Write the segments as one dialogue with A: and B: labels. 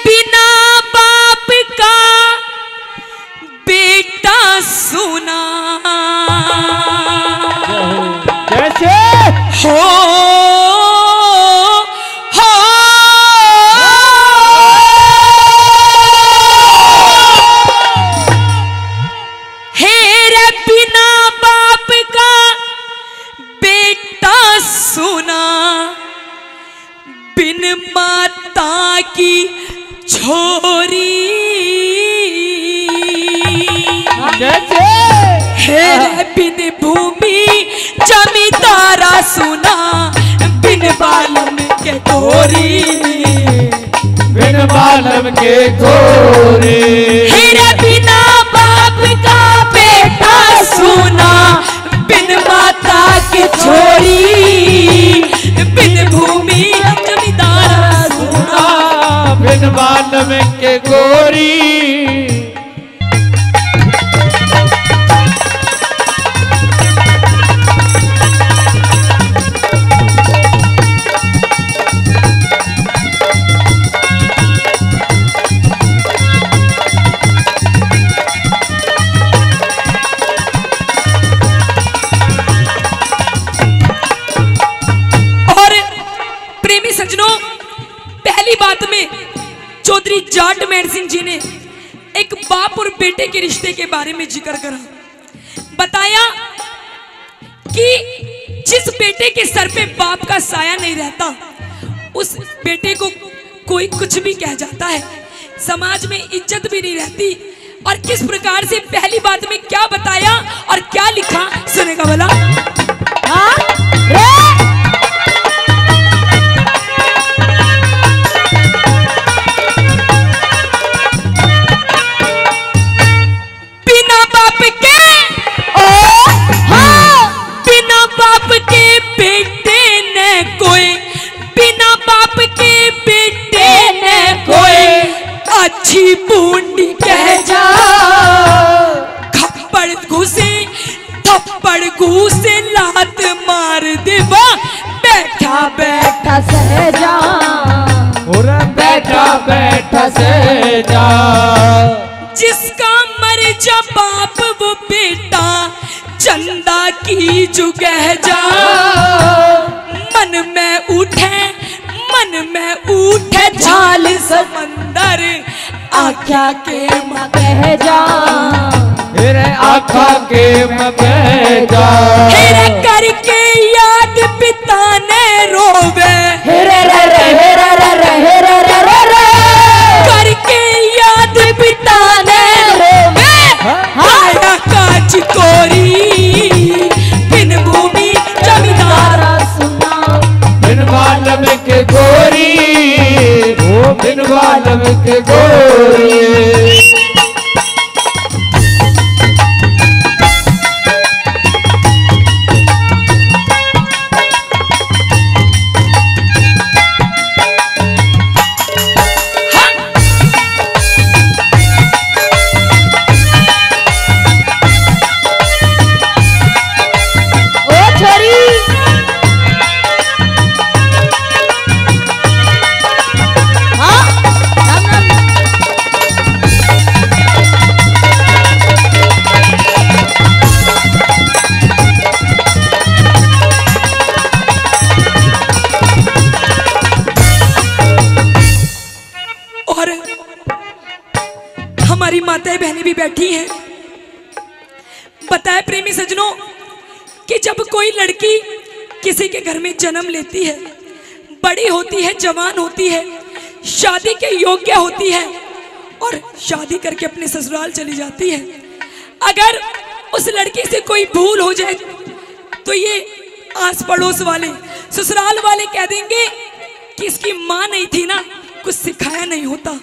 A: बिना बाप का बेटा सुना
B: कैसे
A: हो हेरे बिना बाप का बेटा सुना बिन माता की छोरी
B: कैसे
A: हेरे बिन भूमि जमींदारा सुना बिन बालम के गोरी
B: बिन बालम के गोरे
A: हेरे बिना बाप का बेटा सुना बिन माता की छोरी बिन भूमि जमींदारा सुना
B: बिन बालम के गोरी
A: चौधरी जाट मेहर सिंह जी ने एक बाप और बेटे के रिश्ते के बारे में जिक्र करा। बताया कि जिस बेटे के सर पे बाप का साया नहीं रहता उस बेटे को कोई कुछ भी कह जाता है, समाज में इज्जत भी नहीं रहती। और किस प्रकार से पहली बात में क्या बताया और क्या लिखा सुनेगा भला। अच्छी बूंदी कह जा खप्पड़ घुसे थप्पड़ घुसे लात मार देवा बैठा बैठा सह जा
B: बैठा बैठा सह जा
A: जिसका मर जा बाप वो बेटा चंदा की जुगह जा मन में उठे झाल समंदर आख्या के मां कह जा
B: हेरे आखा के मैं बह जा
A: हेरे करके याद पिता ने रोवे
B: हेरे रे रे हेरे रे रे हेरे रे रे रे
A: करके याद पिता ने रोवे आया काच कोरी बिन भूमि जमींदारा सुना
B: बिन बालम के गोरी ओ बिन बालम के गोरी
A: हमारी माताएं बहनें भी बैठी हैं। बताए प्रेमी सज्जनों कि जब कोई लड़की किसी के घर में जन्म लेती है, बड़ी होती है, जवान होती है, शादी के योग्य होती है और शादी करके अपने ससुराल चली जाती है, अगर उस लड़की से कोई भूल हो जाए तो ये आस पड़ोस वाले ससुराल वाले कह देंगे कि इसकी माँ नहीं थी ना, कुछ सिखाया नहीं होता।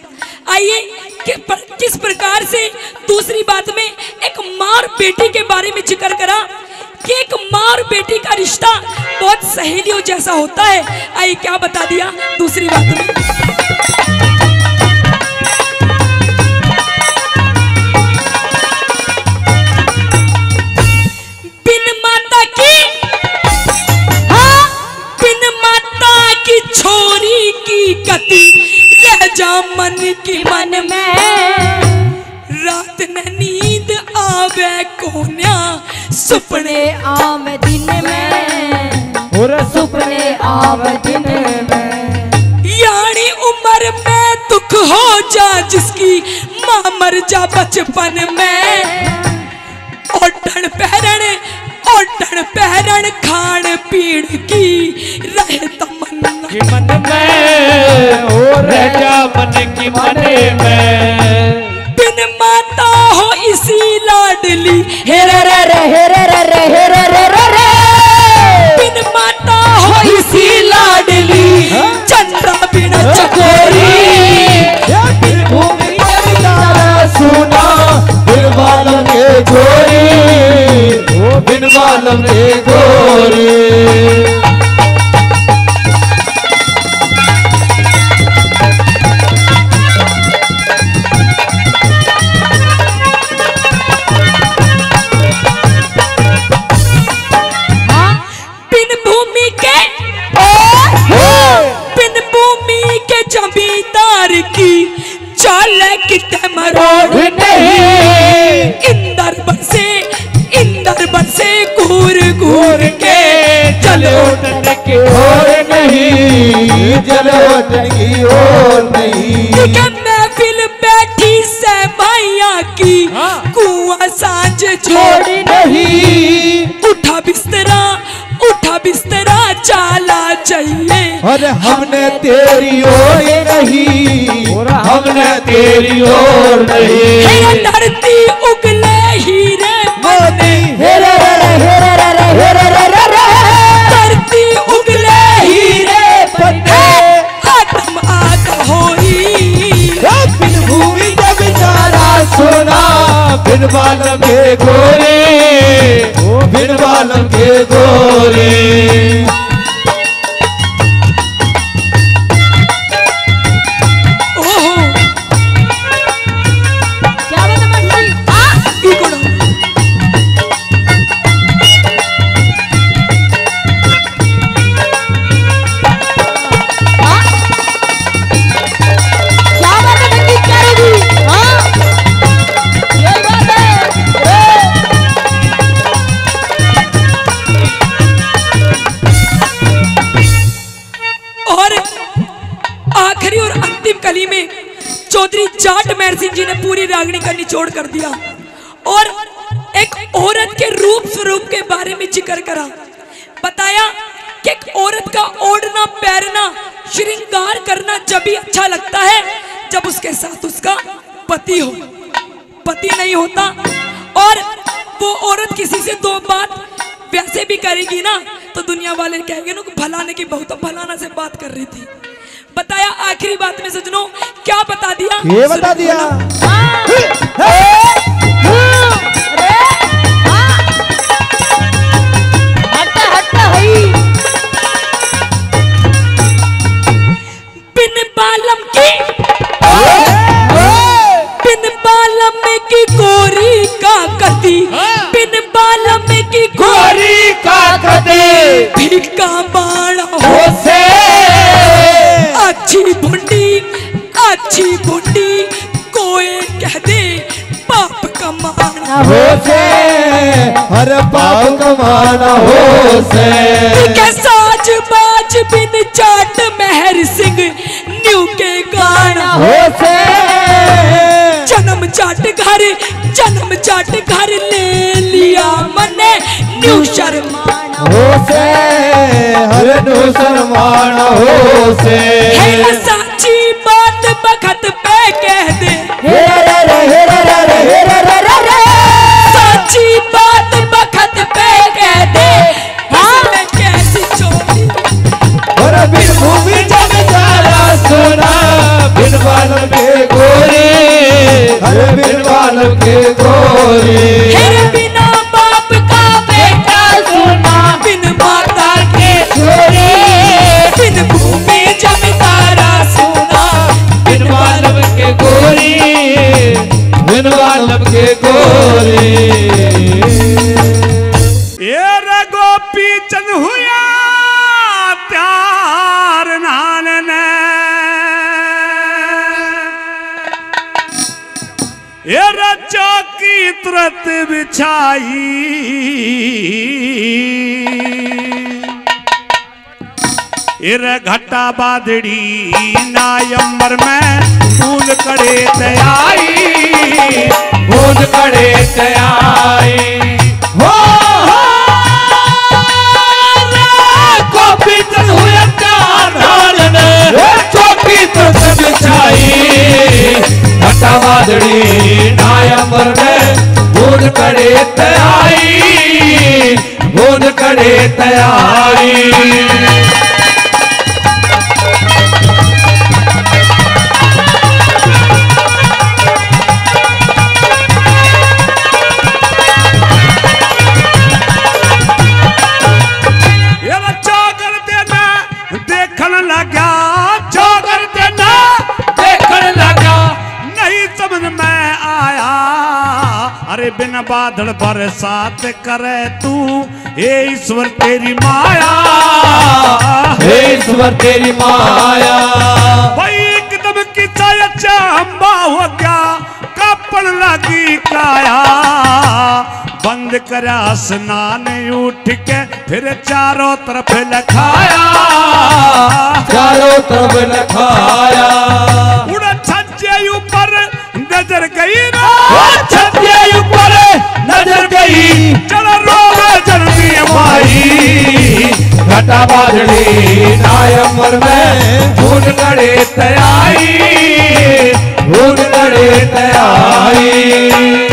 A: आइए किस प्रकार से दूसरी बात में एक माँ और बेटी के बारे में जिक्र करा कि एक माँ और बेटी का रिश्ता बहुत सहेलियों जैसा होता है। आइए क्या बता दिया दूसरी बात में। बिन माता की बिन माता की छोरी की गति रह जा मन की मन में, रात न नींद आवे कोन्या, सुपने
C: आवे दिन में, और सुपने आवे दिन में।
A: यानी उम्र में दुख हो जा जिसकी, माँ मर जा बचपन में। ओढ़न पहरण खान पीण की रहे तमन्ना
B: मन में, और जा मन की मन में।
A: बिन माता हो इसी लाडली,
C: हेरे रे रे हेरे रे रे हेरे रे रे रे।
A: बिन माता हो इसी लाडली, चंद्रा बिना चकोरी।
C: भूमि तारा सुना,
D: बिन बालम के गोरी, बिन बालम के गोरी।
A: जमींदार की चाल कितने मरोड़
C: नहीं,
A: इंदर बरसे घूर घूर के
B: चले उठने की
D: और नहीं, चले उठने की और नहीं।
A: महफिल बैठी से भैया की, कुआं सांझ छोड़ी
C: नहीं।
A: उठा बिस्तरा चाला चाहिए।
D: अरे हमने तेरी ओर नहीं, हमने तेरी ओर नहीं।
A: धरती उगले हीरे
D: मोती,
C: हेरे रे रे हेरे रे रे हेरे रे रे रे।
A: धरती उगले हीरे
C: पत्ते,
A: आत्म आग होई।
D: बिन भूमि का बेचारा सोना, बिन बालम के गोरे, बिन बालम के गोरे।
C: क्या बात है मंडली?
A: ई कोण?
C: क्या बात है मंडली? क्या रही? हाँ, ये बात है।
A: और आखिरी और अंतिम कली में चौधरी जाट महर सिंह जी ने पूरी रागनी का निचोड़ कर दिया और एक औरत के रूप स्वरूप के बारे में जिक्र करा। बताया कि एक औरत का ओढ़ना पहनना श्रृंगार करना जब भी अच्छा लगता है जब उसके साथ उसका पति हो। पति नहीं होता और वो औरत किसी से दो बात वैसे भी करेगी ना तो दुनिया वाले कहेंगे ना फलाने की बहू तो फलाना से बात कर रही थी। बताया आखिरी बात में सजनों क्या बता दिया?
D: ये बता दिया।
A: बिन बालम की गोरी का कदी, बिन बालम की गोरी
B: का कदे
A: फीका बाड़ा
B: हो से
A: अच्छी बुंडी कोई कह दे पाप कमाना
D: हो से, हर पाप कमाना हो से।
A: के साज बाज बिन जाट महर सिंह न्यू के गाना
D: हो से,
A: जन्म जाट घर ले लिया मने न्यू शर्माना
D: हो से, हर नु शर्मान हो से।
A: है साची बात बखत पे कह दे
C: हेरे रे हेरे रे रे हेरे रे रे रे।
A: साची बात बखत पे कह दे इसमें कैसी चोरी।
D: और बिन भूमि जग तारा सोना, बिन बालम के गोरी, हर बिन बालम के गोरी।
A: है बिना बाप का बेटा सुना, बिन माता के छोरे, बिन भूमि जमींदारा सुना,
B: बिन बालम
E: ये चौकी तुरंत बिछाई इरे घटा बादड़ी नायंबर में फूल करे तयाई
D: फूल करे तयाई हो कॉपी तन हुए धारण चौकी तुरंत बिछाई घटा बादड़ी नायंबर में फूल करे तयाई फूल करे तयाई
E: बिन बादल बरसात करे तू हे ईश्वर तेरी माया
D: हे ईश्वर तेरी माया
E: भाई एकदम की चंबा हो गया कापन लगी काया बंद करा स्नान उठ के फिर चारों तरफ लखाया
D: चारों तरफ लखाया
E: उड़ छज्जे ऊपर नजर गई ना
D: छज्जे ऊपर नजर गई
E: चल रोवे जल्दी
D: माई घटा बादड़ी नायंबर में फूल करे तयाई फूल करे तयाई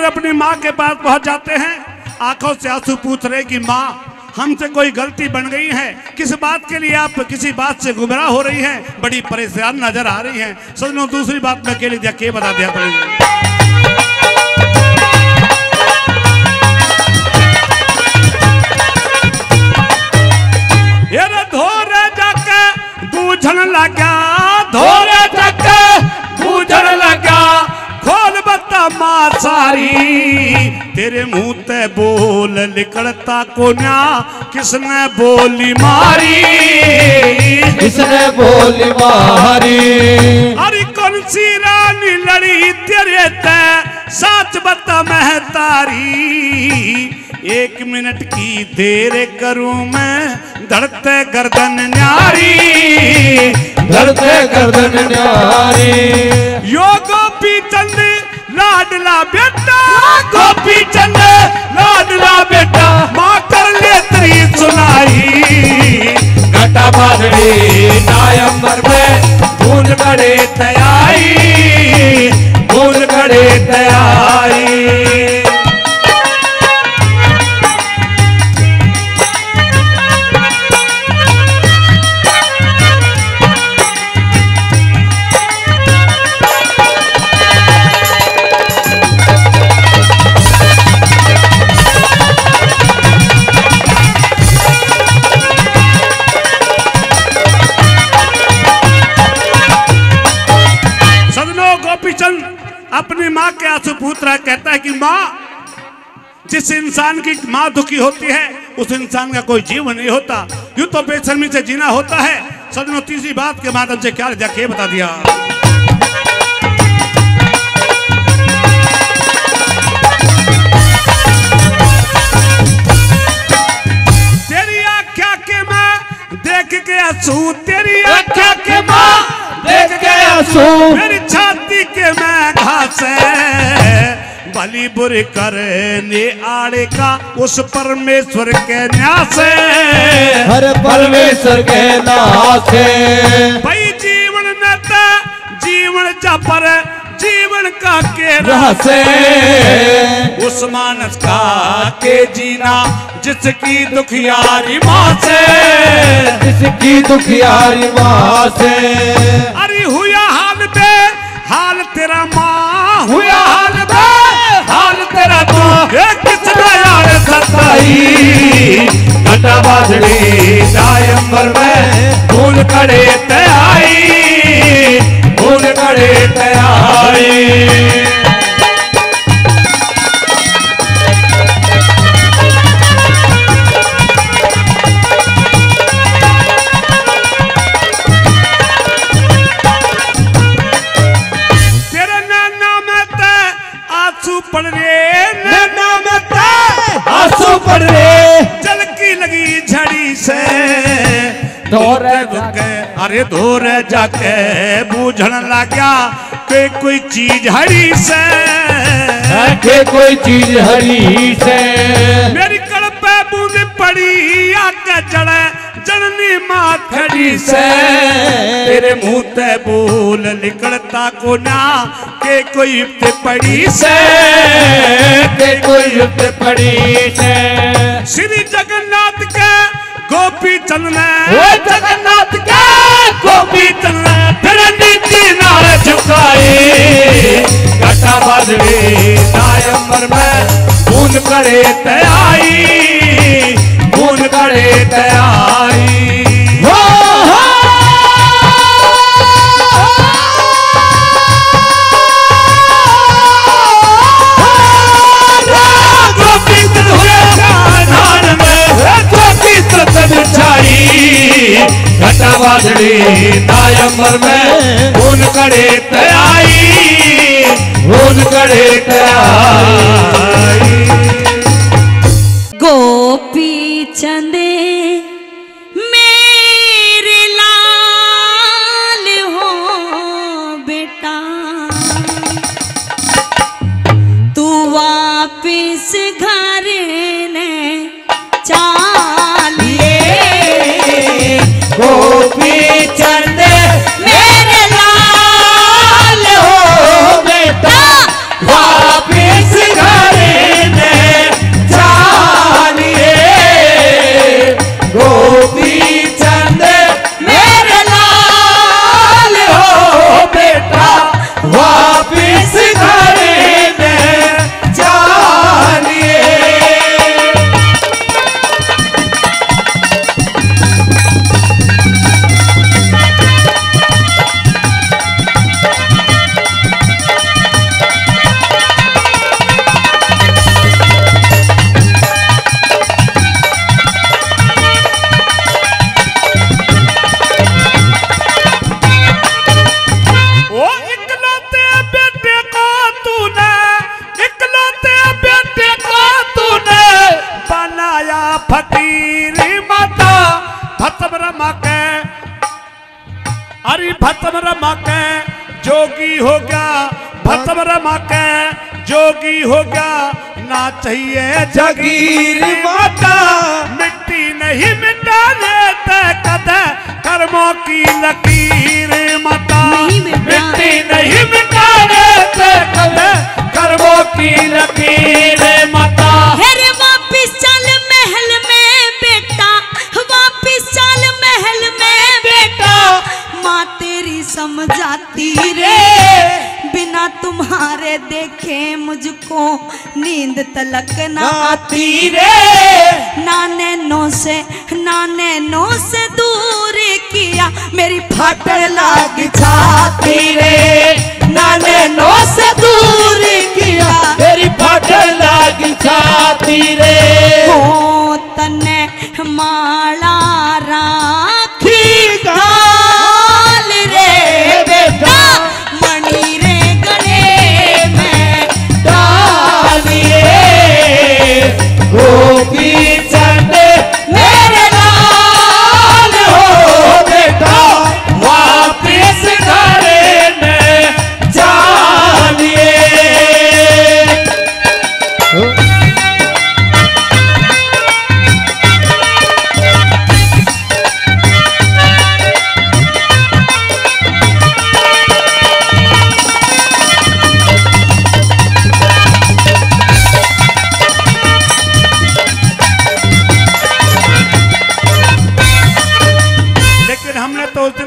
E: अपनी माँ के पास पहुंच जाते हैं आंखों से आंसू पूछ रहे कि माँ हमसे कोई गलती बन गई है किस बात के लिए आप किसी बात से गुमराह हो रही हैं बड़ी परेशान नजर आ रही हैं सजनों दूसरी बात मैं अकेले क्या बता दिया धोरे जाके बूझन लगा
D: धोरे जाके बूझन लगा
E: खोल बता माँ सारी तेरे मुंह ते बोल निकलता को ना किसने बोली मारी
D: किसने बोली मारी
E: अरे कौन सी रानी लड़ी तेरे ते सच बता महतारी 1 मिनट की देर करूं मैं धड़ते गर्दन न्यारी
D: धड़ते गर्दन न्यारी
E: यो गोपी चंद लाडला बेटा
D: गोपी चंद लाडला बेटा
E: माँ कर ले तेरी सुनाई
D: घटा बादड़ी नायंबर में फूल करे तयाई फूल करे तयाई
E: अपनी माँ के आंसू पूछ रहा कहता है कि माँ जिस इंसान की माँ दुखी होती है उस इंसान का कोई जीवन नहीं होता यूं तो बेशर्मी से जीना होता है सजनों तीसरी बात के माध्यम से क्या जाके बता दिया तेरी आँखा के माँ देख के आंसू तेरी आँखा के माँ
D: देख के आंसू
E: मेरी छाती के मैं घासे भली बुरी करने आड़े का उस परमेश्वर के न्यासे
D: हर परमेश्वर के नाथे
E: भाई जीवन नता जीवन जपर जीवन का के
D: रहसे
E: उस मानस का के जीना जिसकी दुखियारी माँ से
D: जिसकी दुखियारी माँ से
E: अरे हुआ हाल पे हाल तेरा माँ
D: हुआ हाल पे हाल तेरा तो
E: किसने
D: करे तयाई, खून करे तयाई।
E: पड़ रे नैना में
D: आंसू पड़ रे,
E: चलकी लगी झड़ी से
B: धोरे
E: अरे धोरे जाके बूझन लग्या के कोई चीज हरी से,
B: के कोई चीज हरी से।
E: मेरी कड़ पे बूंद पड़ी आके जड़े जननी माँ खड़ी से, तेरे मुंह ते बोल निकलता को ना के कोई युक्त पड़ी से,
B: के कोई युक्त पड़ी से।
E: श्री जगन्नाथ के गोपी चलना,
D: वो जगन्नाथ के गोपी चलना, तेरे नीति नाल झुकाए, घटा बादले नायंबर में खून करे तयाई, खून करे तयाई। घटा बादली नायंबर में खून करे तयाई, खून करे तयाई।
A: गोपी चंदे मेरे लाल हो बेटा, तू वापिस घर ने चालिए।
D: गोपी चंद मेरे लाल हो बेटा, वापिस घर में जानिए। गोपी चंद मेरे लाल हो बेटा, वापिस घर में जानिए।
E: फकीरी माता भतम रमा के, अरे भतम रमा के जोगी हो गया, भतम रमा के जोगी हो गया। ना चाहिए
D: जगीर माता,
E: मिट्टी नहीं मिटाने ते कदे कर्मों की लकीर माता,
D: मिट्टी नहीं मिटाने ते कदे कर्मों की लकीर माता।
A: हेरे वापिस चल महल में बेटा, वापिस चल महल में बेटा, माँ तेरी समझाती रे, बिना तुम्हारे देखे मुझको नींद तलक ना आती रे। नाने नो से दूर किया मेरी फट लाग छाती रे,
D: नाने नो से दूर किया मेरी फट लाग छाती रे।
A: हो तने माला राखी गाल रे बेटा, मणि रे गले में
D: डालिए। गोपी चंद मेरे लाल हो बेटा, वापिस घर में जानिए।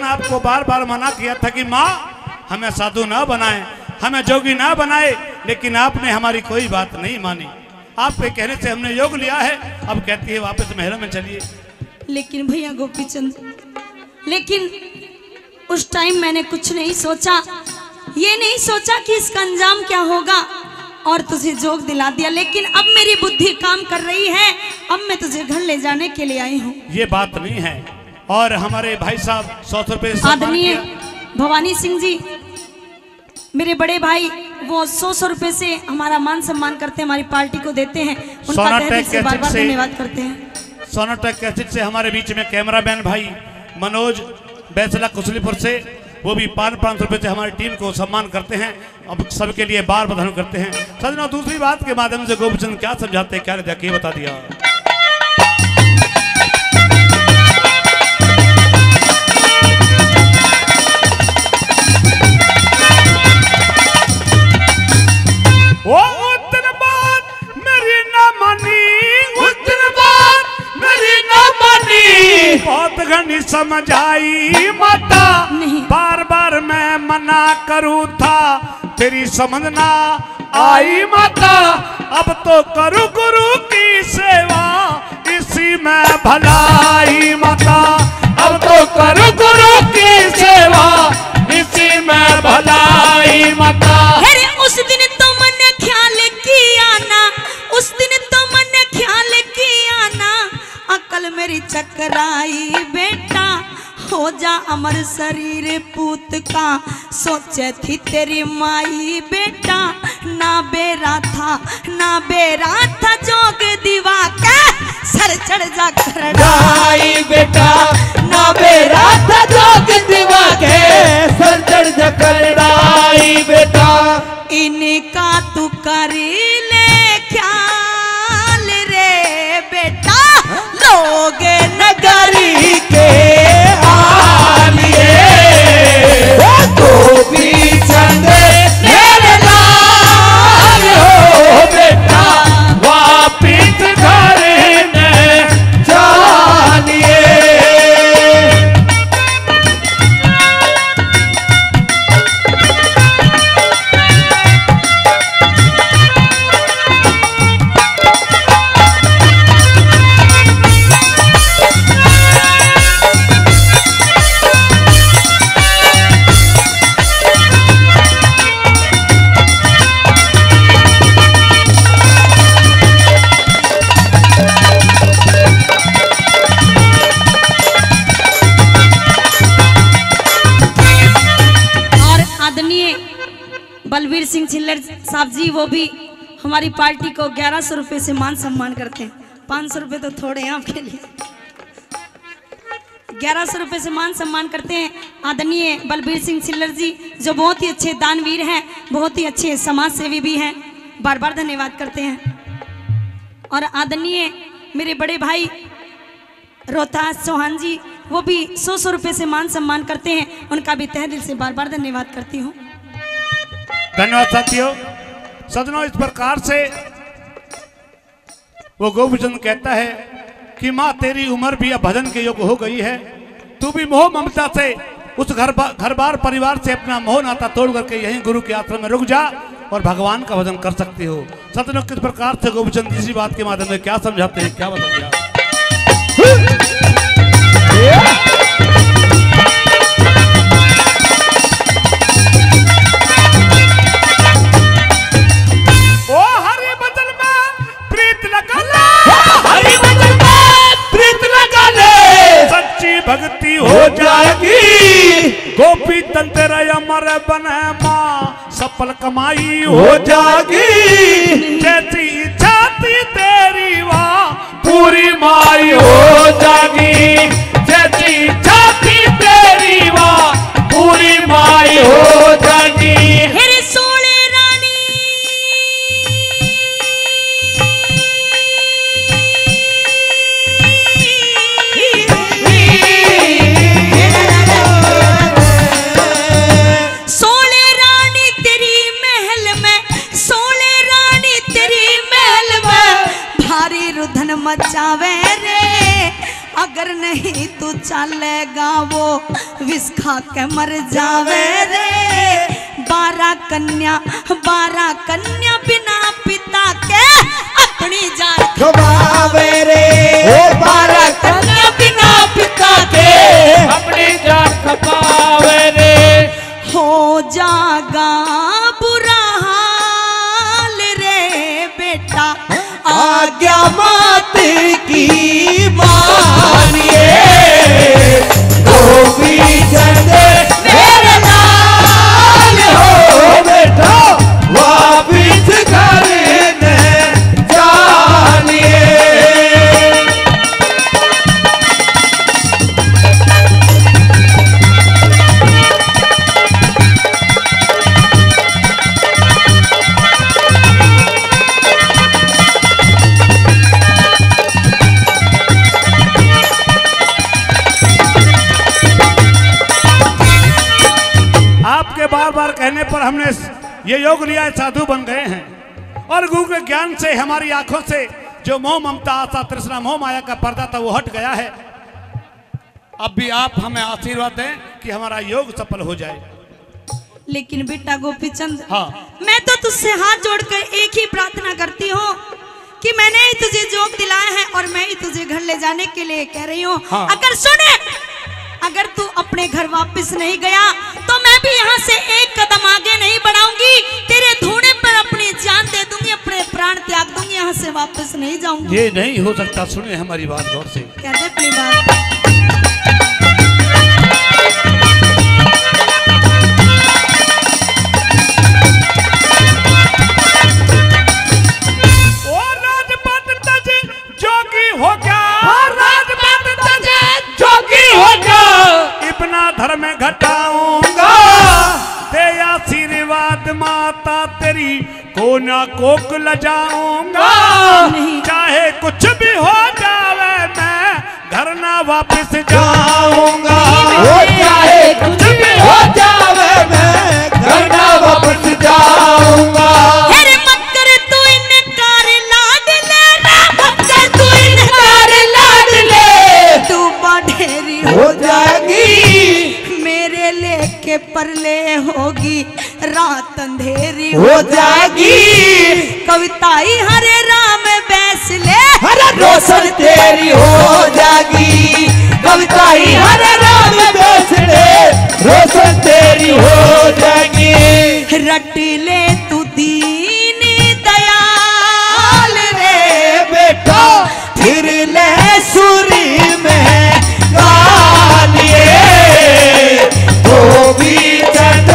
E: आपको बार बार मना किया था कि माँ हमें साधु ना बनाए, हमें जोगी ना बनाए, लेकिन आपने हमारी कोई बात नहीं मानी। आपके कहने से हमने योग लिया है, अब कहती है वापस महल में चलिए।
A: लेकिन भैया गोपीचंद, लेकिन उस टाइम मैंने कुछ नहीं सोचा, ये नहीं सोचा कि इसका अंजाम क्या होगा, और तुझे जोग दिला दिया। लेकिन अब मेरी बुद्धि काम कर रही है, अब मैं तुझे घर ले जाने के लिए आई हूँ।
E: ये बात नहीं है। और हमारे भाई साहब 100 रुपए
A: आदरणीय भवानी सिंह जी, मेरे बड़े भाई, वो 100 रुपए से हमारा मान सम्मान करते हैं, हमारी पार्टी को देते हैं, उनका तहे दिल से बार बार धन्यवाद करते हैं।
E: सोनाटेक कैसेट से हमारे बीच में कैमरामैन भाई मनोज बैसला कुसलीपुर से, वो भी 500 रुपए से हमारी टीम को सम्मान करते हैं। अब सबके लिए बार बधाई करते हैं। सजनों, दूसरी बात के माध्यम से गोपीचंद क्या समझाते हैं, क्या रहता है, बता दिया। वो उस दिन बात मेरी ना मानी, उस दिन बात मेरी ना मानी, बहुत घनी समझाई माता, बार बार मैं मना करूँ था, तेरी समझ ना आई माता। अब तो करूँ गुरु की सेवा, इसी में भलाई माता। अब तो करूँ गुरु की सेवा, इसी में भलाई माता।
A: उस दिन तो मैंने ख्याल किया ना, उस दिन तो मैंने ख्याल किया ना, अकल मेरी चकराई बेटा, हो जा अमर शरीर पूत का, सोचे थी तेरी माई बेटा, ना बेरा था जोग दीवा का, सर चढ़ जा करड़ाई बेटा,
D: ना बेरा था जोग दीवा के, सर चढ़ जा करड़ाई बेटा।
A: इनका तू करी ले ख्याल रे बेटा, लोग नगरी
D: के आलिए गोपीचंद मेरे लाल हो बेटा, वापिस घर में जानिए।
A: बलबीर सिंह छिल्लर साहब जी, वो भी हमारी पार्टी को 1100 रुपए से मान सम्मान करते हैं। 500 रुपए तो थोड़े हैं आपके लिए। 1100 रुपए से मान सम्मान करते हैं आदरणीय बलबीर सिंह छिल्लर जी, जो बहुत ही अच्छे दानवीर हैं, बहुत ही अच्छे समाज सेवी भी हैं, बार बार धन्यवाद करते हैं। और आदरणीय मेरे बड़े भाई रोहतास चौहान जी, वो भी 100 रुपए से मान सम्मान करते हैं, उनका भी तहे दिल से बार बार धन्यवाद करती हूँ।
E: धन्यवाद साथियों। सजनों, इस प्रकार से वो गोपीचंद कहता है कि माँ तेरी उम्र भी अब भजन के योग्य हो गई है, तू भी मोह ममता से उस घर बार परिवार से अपना मोह नाता तोड़ करके यहीं गुरु के आश्रम में रुक जा और भगवान का भजन कर सकती हो। सजनों, किस प्रकार से गोपीचंद इसी बात के माध्यम में क्या समझाते हैं, क्या बताइए आप। भक्ति हो जाएगी गोपी तंत्र अमर बने माँ, सफल कमाई हो जाएगी, जैसी इच्छा थी तेरी वाह पूरी माई हो जाएगी, जैसी इच्छा थी तेरी वाह पूरी माई हो जाएगी।
A: मचावे रे, अगर नहीं तू चलेगा वो विष खा के मर जावे रे। 12 कन्या बिना पिता के अपनी जान
D: गवावे रे, 12 कन्या बिना पिता के अपनी आज्ञा मात की मानिए, गोपी चंद मेरे नाल हो बेटा वापिस घर न जानिए।
E: आपके बार बार कहने पर हमने ये योग लिया, साधु बन गए हैं और गुरु के ज्ञान से हमारी आंखों से जो मोह ममता आशा तृष्णा मोह माया का पर्दा था वो हट गया है। अब भी आप हमें आशीर्वाद दें कि हमारा योग सफल हो जाए।
A: लेकिन बेटा गोपीचंद,
E: हाँ।
A: मैं तो तुझसे हाथ जोड़कर एक ही प्रार्थना करती हूँ कि मैंने ही तुझे योग दिलाया है और मैं ही तुझे घर ले जाने के लिए कह रही हूँ।
E: हाँ।
A: अगर सुने, अगर तू अपने घर वापस नहीं गया तो मैं भी यहाँ से एक कदम आगे नहीं बढ़ाऊंगी। तेरे धूने पर अपनी जान दे दूंगी, अपने प्राण त्याग दूंगी, यहाँ से वापस नहीं जाऊंगी।
E: ये नहीं हो सकता, सुने हमारी बात गौर से।
A: कह दे अपनी बात।
E: हो गया राजपद तजे जोगी हो गया, इतना धर्म घटाऊंगा ते आशीर्वाद माता तेरी को ना कोक लजाऊंगा। चाहे कुछ भी हो जावे मैं घर ना वापस जाऊंगा,
D: चाहे कुछ भी हो जावे मैं घर ना वापस जाऊंगा। हो जाएगी
A: मेरे लेके परले होगी, रात अंधेरी
D: हो जाएगी।
A: कविताई हरे राम बैसले
D: हरे रोशन तेरी हो जाएगी, कविताई हरे राम बैसले रोशन तेरी हो जाएगी।
A: रट ले तू दीन दयाल
D: रे बेटा फिर ले सूरी में गालिए, गोपी चंद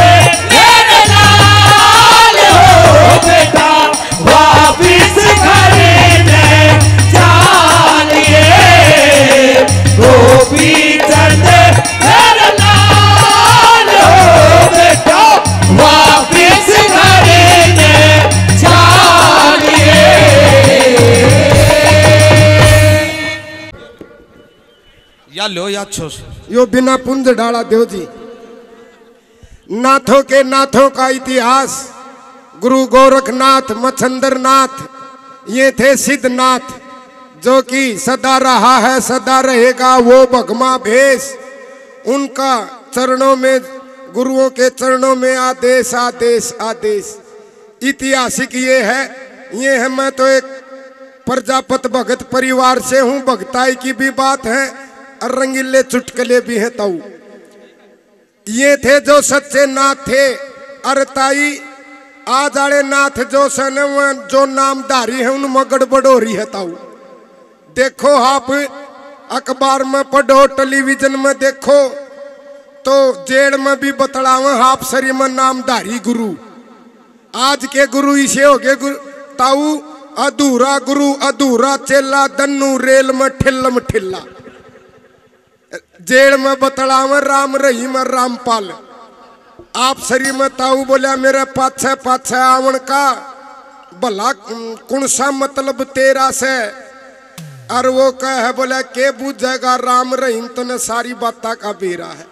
D: मेरे नाल हो बेटा वापिस घर न जानिए, गोपी चंद मेरे नाल हो बेटा वापिस घर न जानिए।
E: या लो या छोस
F: यो बिना पुंज डाला देव जी। नाथों के नाथों का इतिहास, गुरु गोरखनाथ मच्छंदर नाथ, ये थे सिद्धनाथ जो कि सदा रहा है सदा रहेगा वो भगमा भेष। उनका चरणों में, गुरुओं के चरणों में आदेश आदेश आदेश। ऐतिहासिक ये है मैं तो एक प्रजापत भगत परिवार से हूँ, भगताई की भी बात है और रंगीले चुटकले भी हैं। ताऊ ये थे जो सच्चे नाथ थे। अरताई आज आड़े नाथ जो सन जो नामधारी है उनमें गड़बड़ हो रही है। ताऊ देखो, आप अखबार में पढ़ो, टेलीविजन में देखो तो जेड़ में भी बतलाव आप सरी में नामधारी गुरु। आज के गुरु इसे हो गए ताऊ अधूरा गुरु अधूरा चेला, दन्नू रेल में ठिल्लम ठिल्ला। जेड़ में बतलाव राम रहीम रामपाल। आप सरी में ताऊ बोला मेरे पाछे पाछे आवन का भला कौन सा मतलब तेरा से। और वो कहे बोला के बुझेगा राम रहीम तो ने सारी बाता का बेरा है।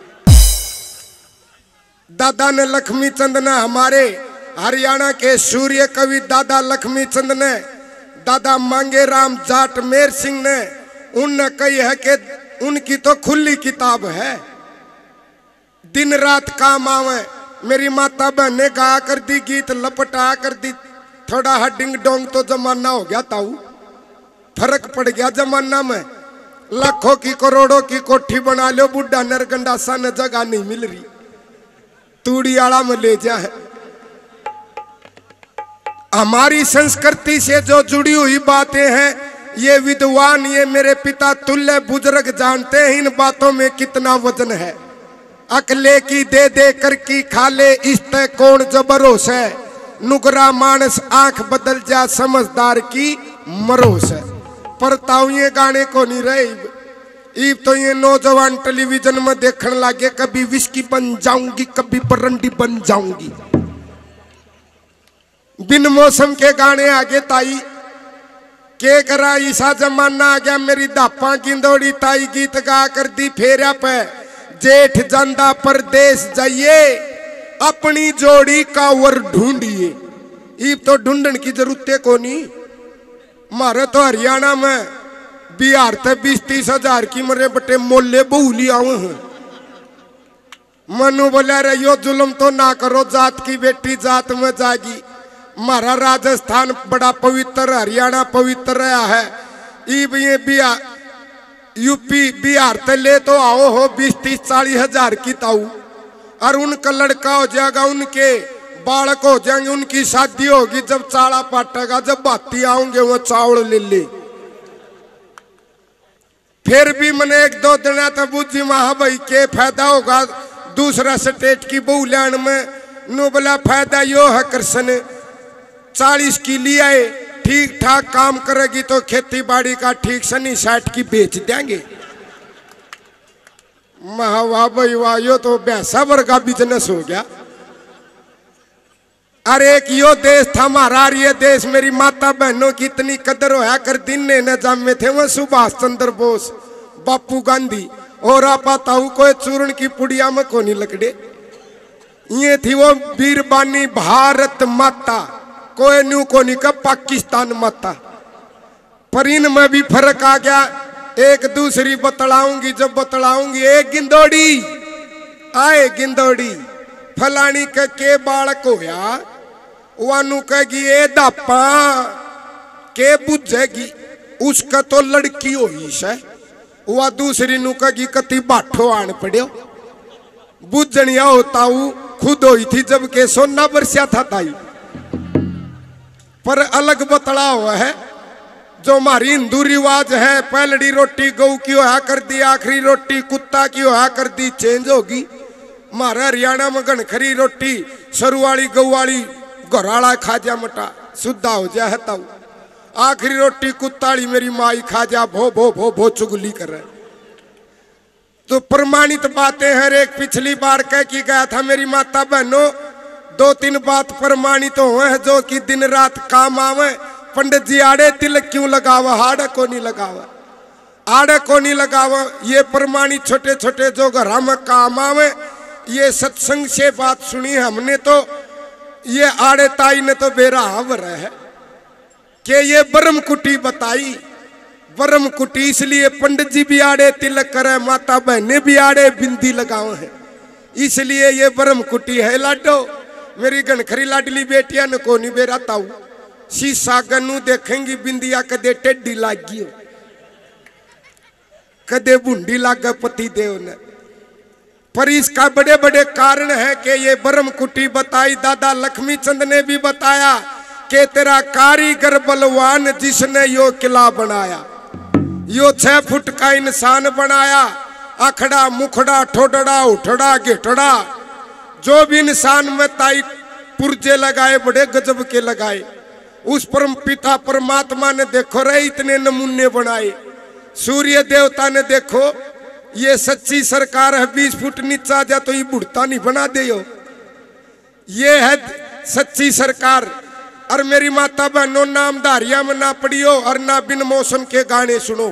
F: दादा ने लक्ष्मी चंद ने, हमारे हरियाणा के सूर्य कवि दादा लक्ष्मी चंद ने, दादा मांगे राम जाट मेर सिंह ने, उनने कही है कि उनकी तो खुली किताब है, दिन रात काम आवे। मेरी माता बहन ने गाया कर दी, गीत लपटाया कर दी। थोड़ा हडिंग डोंग तो जमाना हो गया ताऊ, फर्क पड़ गया जमाना में। लाखों की करोड़ों की कोठी बना लो, बुढ़ा नरगंडा सा न जगह नहीं मिल रही, तूड़ी आड़ा में ले जा है। हमारी संस्कृति से जो जुड़ी हुई बातें हैं ये विद्वान, ये मेरे पिता तुल्य बुजुर्ग जानते हैं इन बातों में कितना वजन है। अकले की दे दे कर की खाले, इस तय कौन जबरोस है। नुकरा मानस आंख बदल जा, समझदार की मरोस है। पर ताऊ ये गाने को नहीं रहे इब तो ये नौजवान टेलीविजन में देखने लगे, कभी विस्की बन जाऊंगी, कभी बरंडी बन जाऊंगी। बिन मौसम के गाने आगे ताई के करा, ईसा जमाना आ गया मेरी दापा गिंदोड़ी ताई गीत गा कर दी फेरा पे। जेठ जांदा परदेश जाइए, अपनी जोड़ी का वर ढूंढिए। इब तो ढूंढन की जरूरत को नहीं। मारे तो हरियाणा में बिहार से 20-30 हजार की मरे बटे मोले बहुली आऊ हैं। मनु बोला रे यो जुल्म तो ना करो, जात की बेटी जात में जागी। हमारा राजस्थान बड़ा पवित्र, हरियाणा पवित्र रहा है। इब ये बिहार यूपी बिहार से ले तो आओ हो 20-30-40 हजार की ताऊ, और उनका लड़का हो जाएगा, उनके बालक हो जाएंगे, उनकी शादी होगी, जब चाड़ा पाटेगा, जब बाती आऊंगे वो चावल ले ले। फिर भी मैंने 1-2 दिन तो बुझी महा भाई के फायदा होगा दूसरा स्टेट की बहू लैंड में। नो बोला फायदा यो है कृष्ण 40 की लिया है, ठीक ठाक काम करेगी तो खेती बाड़ी का ठीक सनी 60 की बेच देंगे। महा वाह भाई वाह, यो तो भैंसा भर का बिजनेस हो गया। अरे एक यो देश था हमारा, ये देश मेरी माता बहनों की इतनी कदर होया कर दिन ने न जामे थे वो सुभाष चंद्र बोस, बापू गांधी और आपाताऊ कोई चूर्ण की पुड़िया में कोनी लकड़े। ये थी वो वीरबानी भारत माता, कोई न्यू कोनी का पाकिस्तान माता। पर इनमें भी फर्क आ गया। एक दूसरी बतलाऊंगी, जब बतलाऊंगी एक गिंदोड़ी आए गिंदोड़ी फलानी के बालक होया, वानू कहेगी ए दापा के बुझेगी, उसका तो लड़की होई से। वह दूसरी नु कहेगी कति बाठो आन पड़ो, बुझनिया होता खुद होई थी जब के सोना बरसिया था ताई। पर अलग बतला हुआ है जो हमारी हिंदू रिवाज है, पहलड़ी रोटी गऊ की होया कर दी, आखिरी रोटी कुत्ता की होया कर दी, चेंज होगी। हमारा हरियाणा में गणखरी रोटी सरू वाली गऊ वाली घराड़ा खा जा मटा शुद्धा हो जा है ताऊ, आखिरी रोटी कुत्ताड़ी मेरी माई खा जा भो भो भो भो चुगली कर रहे। तो प्रमाणित बातें हर एक पिछली बार कह की गया था मेरी माता बहनों, 2-3 बात प्रमाणित तो है जो कि दिन रात काम आवे। पंडित जी आड़े तिलक क्यों लगावा, आड़े को नहीं लगावा, आड़े को नहीं लगावा, ये प्रमाणित छोटे छोटे जो घर में काम आवे। ये सत्संग से बात सुनी हमने, तो ये आड़े ताई ने तो बेरा हावर है कि ये ब्रह्म कुटी बताई। ब्रह्म कुटी इसलिए पंडित जी भी आड़े तिलक करे, माता बहने भी आड़े बिंदी लगाओ है, इसलिए ये ब्रह्म कुटी है। लाडो मेरी गणखरी लाडली बेटिया ने को नहीं बेरा ताऊ, शीशा गनू देखेंगी बिंदिया कदे टेढ़ी लागी हो, कदे बुंडी लागे पति देव ने। पर इसका बड़े बड़े कारण है कि ये ब्रह्म कुटी बताई। दादा लक्ष्मी चंद ने भी बताया कि तेरा कारीगर बलवान जिसने यो किला बनाया, यो 6 फुट का इंसान बनाया, अखड़ा मुखड़ा ठोडड़ा उठड़ा गिठड़ा, जो भी इंसान में ताई पुर्जे लगाए बड़े गजब के लगाए। उस परम पिता परमात्मा ने देखो रे इतने नमूने बनाए। सूर्य देवता ने देखो ये सच्ची सरकार है, 20 फुट नीचा जा तो ये बुढ़ता नहीं बना दे। ये है सच्ची सरकार। और मेरी माता बहनों नामधारिया में ना पड़ियो और ना बिन मौसम के गाने सुनो।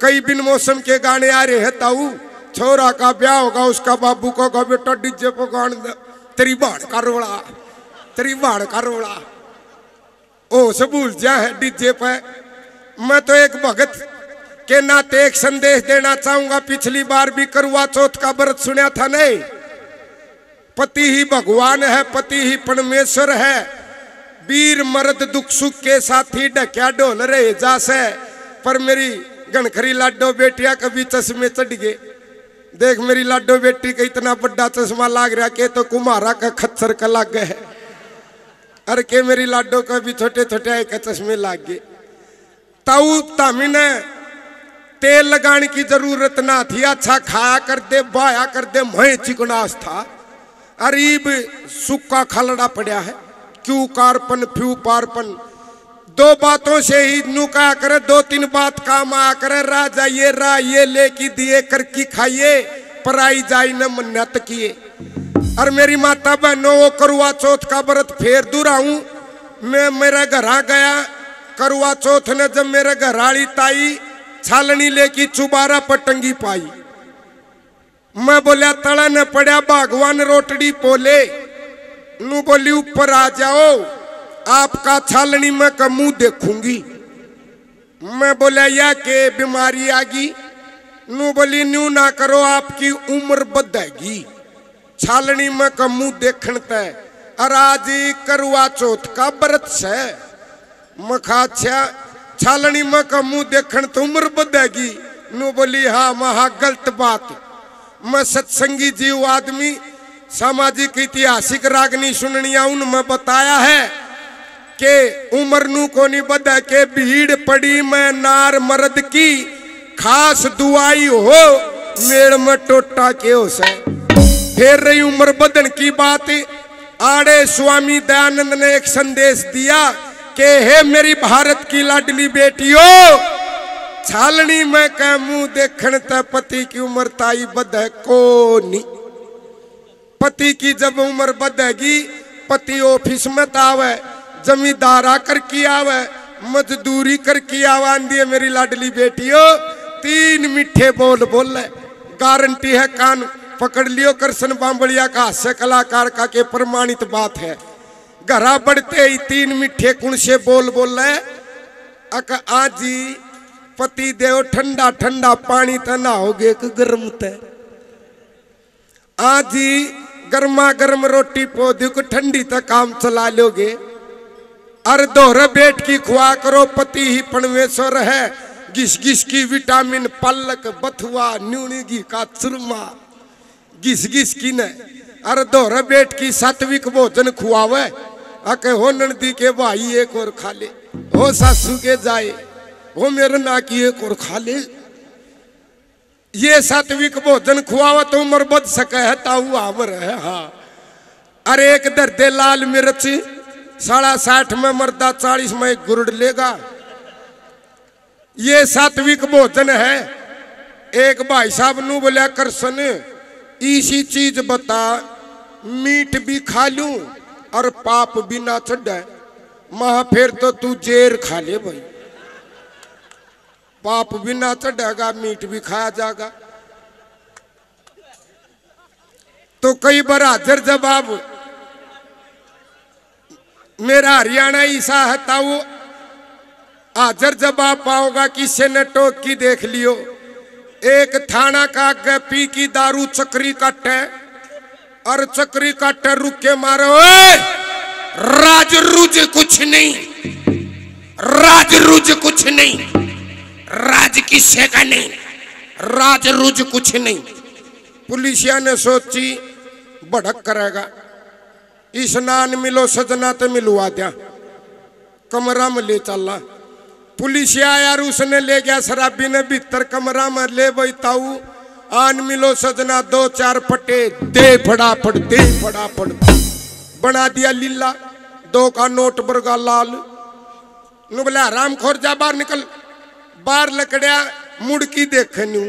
F: कई बिन मौसम के गाने आ रहे हैं ताऊ, छोरा का ब्याह होगा उसका बाबू को कहा बेटा डीजे पे गान तेरी बाढ़ का रोड़ा, तेरी बाढ़ का रोड़ा, ओ से भूल जा है डीजे पे। मैं तो एक भगत के नाते एक संदेश देना चाहूंगा। पिछली बार भी करवा चौथ का व्रत सुना था नहीं, पति ही भगवान है, पति ही परमेश्वर है, वीर मर्द दुख सुख के साथी ढक्या ढोल रहे जासे। पर मेरी गणखरी लाडो बेटिया कभी चश्मे चढ़ गए। देख मेरी लाडो बेटी का इतना बड़ा चश्मा लाग रहा के तो कुम्हारा का खच्चर का लाग गए है, अरे के मेरी लाडो का भी छोटे छोटे चश्मे लाग गए। ताऊ तामिने तेल लगाने की जरूरत ना थी, अच्छा खाया कर दे, बाया कर दे, मैं चिकनास था। अरीब सूखा खलड़ा पड़ा है, क्यों कारपन फ्यू पारपन, दो बातों से ही नुका करे, दो तीन बात काम आया करे। राजा ये रा ये लेकी दिए कर की खाइए, पराई जाई न मन्नत किए। और मेरी माता बहनों, वो करवा चौथ का व्रत फेर दूरा हूं मैं। मेरे घर आ गया करवा चौथ ने, जब मेरे घर आली ताई छालनी लेकी चुबारा पटंगी पाई, मैं बोलिया तड़ा न पड़ा, भगवान रोटड़ी पोले नू बोली ऊपर आ जाओ, आपका छालनी में का मुंह देखूंगी। मैं बोला या के बीमारी आ गई, नू बोली न्यू ना करो, आपकी उम्र बढ़ेगी, छालनी में का मुंह देखन तय। और आज करवा चौथ का व्रत से मखा अच्छा छालनी में का मुंह देखन तो उम्र बढ़ेगी। नू बोली हाँ महा गलत बात। मैं सत्संगी जीव आदमी, सामाजिक ऐतिहासिक रागनी सुननिया उनमें बताया है कि उम्र नू को नहीं बदा के भीड़ पड़ी मैं नार मर्द की, खास दुआई हो मेड़ में टोटा के हो से। फिर रही उम्र बदन की बात, आड़े स्वामी दयानंद ने एक संदेश दिया कि हे मेरी भारत की लाडली बेटियों, छालनी में का मुंह देखन त पति की उम्र ताई बदे को नहीं। पति की जब उम्र बढ़ेगी, पति ऑफिस में तावे, जमींदार आकर की आवे, मजदूरी कर की आवांदी। मेरी लाडली बेटियों, तीन मीठे बोल बोले, गारंटी है, कान पकड़ लियो। कृष्ण बांबड़िया का हास्य कलाकार का के प्रमाणित बात है। घरा बढ़ते ही तीन मीठे कुण से बोल बोले, अक आजी पति देव ठंडा ठंडा पानी त नहाओगे कि गर्म ते, आजी गर्मा गर्म रोटी पौधे को ठंडी तक काम चला लोगे। अरे दोहरा बेट की खुआ करो, पति ही परमेश्वर है। घिस घिस की विटामिन पलक बथुआ न्यूनगी का चूरमा, घिस घिस की न। अरे दोहरा बेट की सात्विक भोजन खुआवे, अके हो नंदी के भाई एक और खा ले, हो सासू के जाए, हो मेरे ना की एक और खा ले। ये सात्विक भोजन खुआवा तो उम्र बद सके है, ताऊ आवर है। हाँ अरे एक दर्दे लाल मिर्च 60 में मर्दा, 40 में एक गुरुड़ लेगा। ये सात्विक भोजन है। एक भाई साहब नू बोलिया करसन इसी चीज बता, मीट भी खा लूं और पाप भी ना चढ़े। महा फिर तो तू जेर खा ले भाई, पाप भी ना चढ़ेगा, मीट भी खाया जाएगा। तो कई बार हाजिर जवाब मेरा हरियाणा ईसा है, ताऊ हाजिर जवाब पाओगा किसी ने टोक की देख लियो। एक थाना का आगे पी की दारू चक्री काटे, और चक्री काटे रुक के मारो, राज रुज कुछ नहीं, राज रुज कुछ नहीं, राज किससे का नहीं, राज रुज कुछ नहीं। पुलिसिया ने सोची भड़क करेगा, स्नान मिलो सजना तो मिलवा दिया, कमरा में ले चला। पुलिसिया यार उसने ले गया शराबी ने भीतर कमरा में ले भाई ताऊ आन मिलो सजना, 2-4 पट्टे दे फटाफट, दे फटाफट, बना दिया लीला। 2 का नोट बरगा लाल। नु बोला रामखोर जा बाहर निकल, बाहर लकड़िया मुड़की देखनू।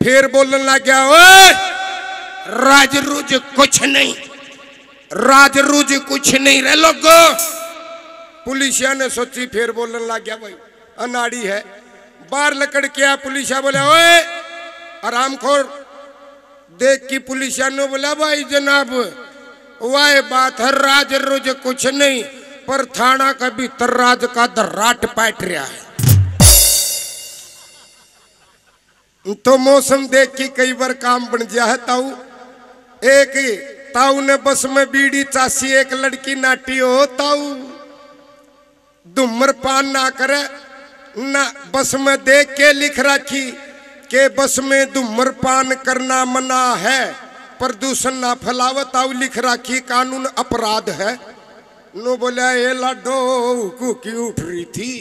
F: फिर बोलने लग गया, ओए राज रुज कुछ नहीं, राज रुज कुछ नहीं रे लोगो। पुलिसिया ने सोची, फिर बोलने लग गया भाई अनाड़ी है। बाहर लकड़ के आया, पुलिसिया बोला ओए आरामखोर। देख की पुलिसिया ने बोला भाई जनाब वाह बात है, राज रुज कुछ नहीं, पर थाना का भीतर राज का दर्राट पैट रहा है। तो मौसम देख के कई बार काम बन गया है ताऊ। एक ताऊ ने बस में बीड़ी चासी, एक लड़की नाटी हो ताऊ, धूम्रपान ना करे ना, बस में देख के लिख रखी के बस में धूम्रपान करना मना है, प्रदूषण ना फैलाव, ताऊ लिख रखी कानून अपराध है। नो बोला ये लाडो कुकी उठ रही थी,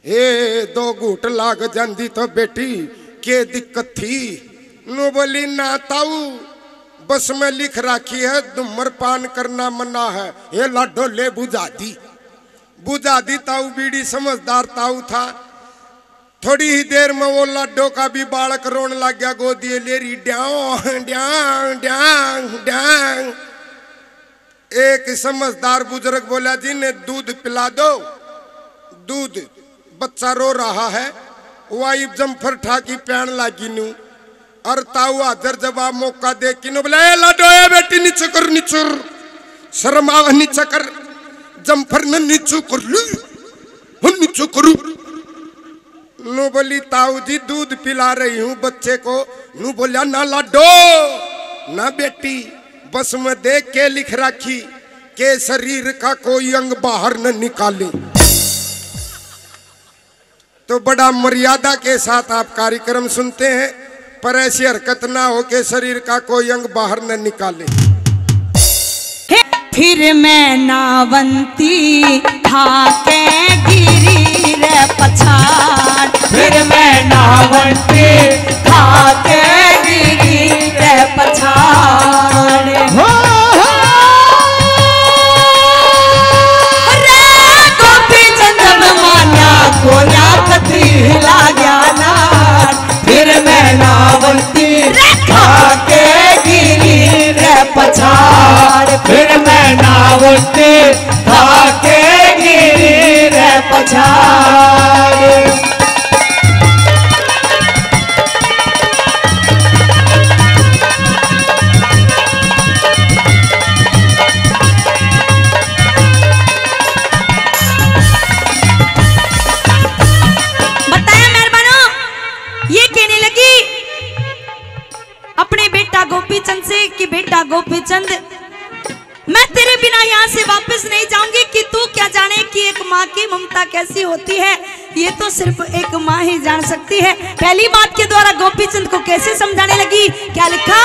F: ए दो घूट लाग जाती तो बेटी के दिक्कत थी। नु बोली ना ताऊ बस में लिख राखी है धूम्रपान करना मना है। ये लाडो ले बुझा दी ताऊ बीड़ी समझदार ताऊ था। थोड़ी ही देर में वो लाडो का भी बालक रोने लग गया गोदी ले रही ड्यांग ड्यांग ड्यांग ड्यांग। एक समझदार बुजुर्ग बोला जी ने दूध पिला दो। दूध बच्चा रो रहा है वाइफ जम्फर ठाकी पैन लागी नू और ताऊ हाजर जवाब मौका दे कि नो बोले लाडो ए बेटी नीचे कर नीचे शर्म आवा नीचे कर जम्फर ने नीचे कर लू हम नीचे करू। नु बोली ताऊ जी दूध पिला रही हूँ बच्चे को। नु बोलिया ना लाडो ना बेटी बस में देख के लिख राखी के शरीर का कोई अंग बाहर न निकाले। तो बड़ा मर्यादा के साथ आप कार्यक्रम सुनते हैं पर ऐसी हरकत ना हो के शरीर का कोई अंग बाहर न निकाले।
A: फिर मैं नावंती था के गिरी रे पछाड़।
B: फिर मैं नावंती
A: था के गिरी रे पछाड़। रे गोपी चंद मान्या कोया कती हिला गया नार।
B: फिर मैं नावंती था के गिरी रे पछाड़। फिर मैं नावंती था के गिरी रे पछाड़।
A: गोपीचंद से कि बेटा गोपीचंद मैं तेरे बिना यहाँ से वापस नहीं जाऊंगी कि तू क्या जाने कि एक माँ की ममता कैसी होती है। ये तो सिर्फ एक माँ ही जान सकती है। पहली बात के द्वारा गोपीचंद को कैसे समझाने लगी, क्या लिखा?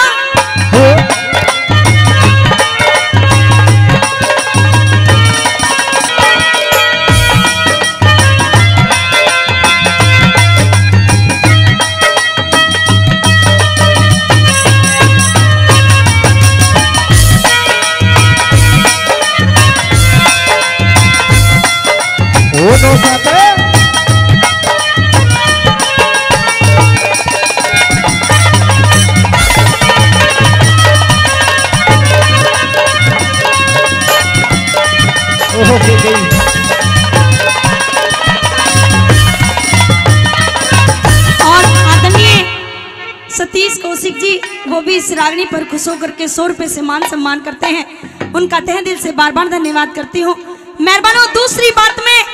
A: सतीश कौशिक जी वो भी इस रागनी पर खुश होकर के 100 रुपए से मान सम्मान करते हैं। उनका तहे दिल से बार बार धन्यवाद करती हूँ। मेहरबानों दूसरी बात में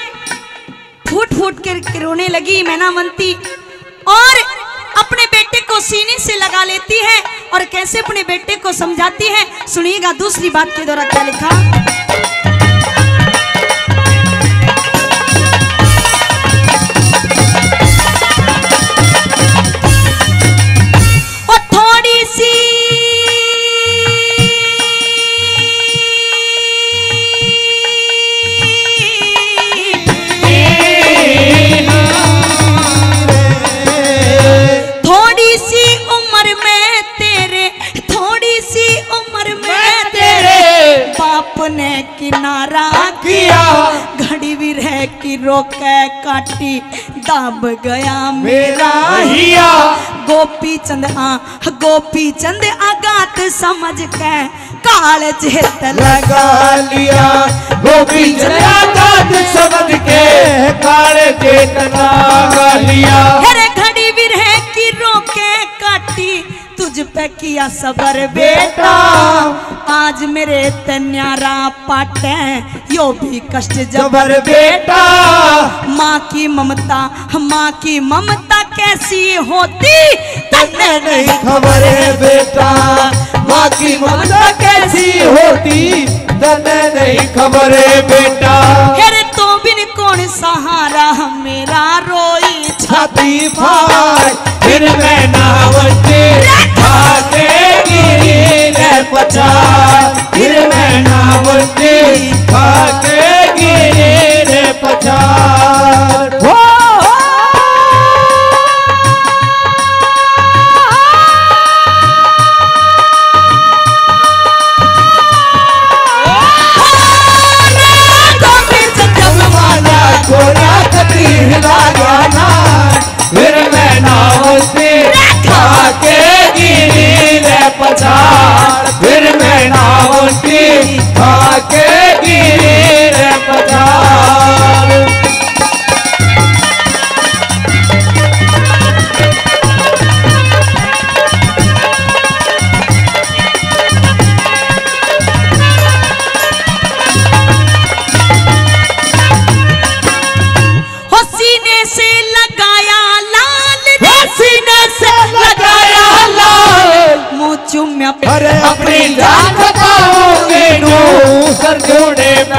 A: फूट फूट कर रोने लगी मैनावंती और अपने बेटे को सीने से लगा लेती है और कैसे अपने बेटे को समझाती है सुनिएगा। दूसरी बात के द्वारा क्या लिखा? किनारा किया घड़ी भी रह की रोके काटी दब गया मेरा हिया। गोपीचंद आगात समझ के काल चेत
B: लगा लिया। गोपीचंद आगात समझ के काल चेत लगा लिया।
A: अरे घड़ी भी रह की रोके काटी तुझ पे किया सबर बेटा। आज मेरे तन्यारा पाटे यो भी कष्ट जबर बेटा। माँ की ममता कैसी होती
B: तन्ने नहीं खबर है बेटा। माँ की ममता कैसी होती तन्ने नहीं खबर है बेटा।
A: अरे तो बिन कौन सहारा मेरा रोई
B: छाती फाड़। फिर मैं नावंती था के गिरी रे पछाड़। फिर मैं नावंती था के गिरी रे पछाड़।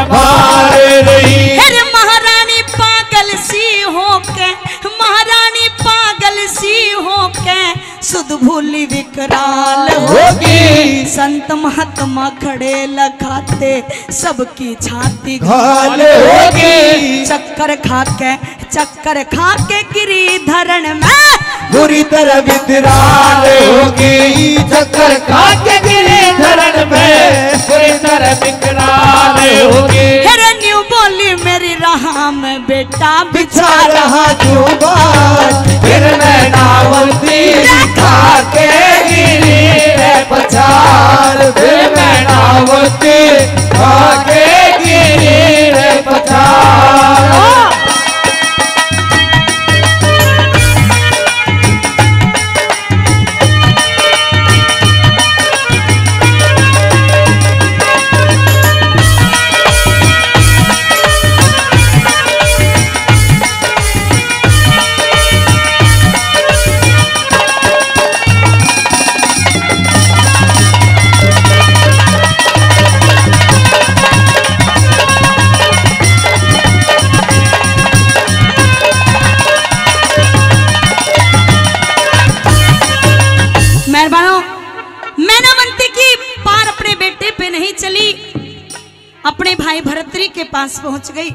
D: संभाल रही।
A: अरे महारानी पागल सी हो के, महारानी पागल सी हो के सुध भूली विकराल होगी। संत महात्मा खड़े लगाते सबकी छाती
D: घाल होगी।
A: चक्कर खा के गिरी धरण में
D: बुरी तरह विकराल होगी। चक्कर खा के गिरी धरण में बुरी तरह विकराल होगी।
A: हिरण्यु बोली मेरी राह में बेटा
D: बिछा रहा जुबान, फिर मैं नावती खा के गिरी रे पछाड़। फिर मैं नावती खा के गिरी रे पछाड़।
A: अपने भाई भरतरी के पास पहुंच गई।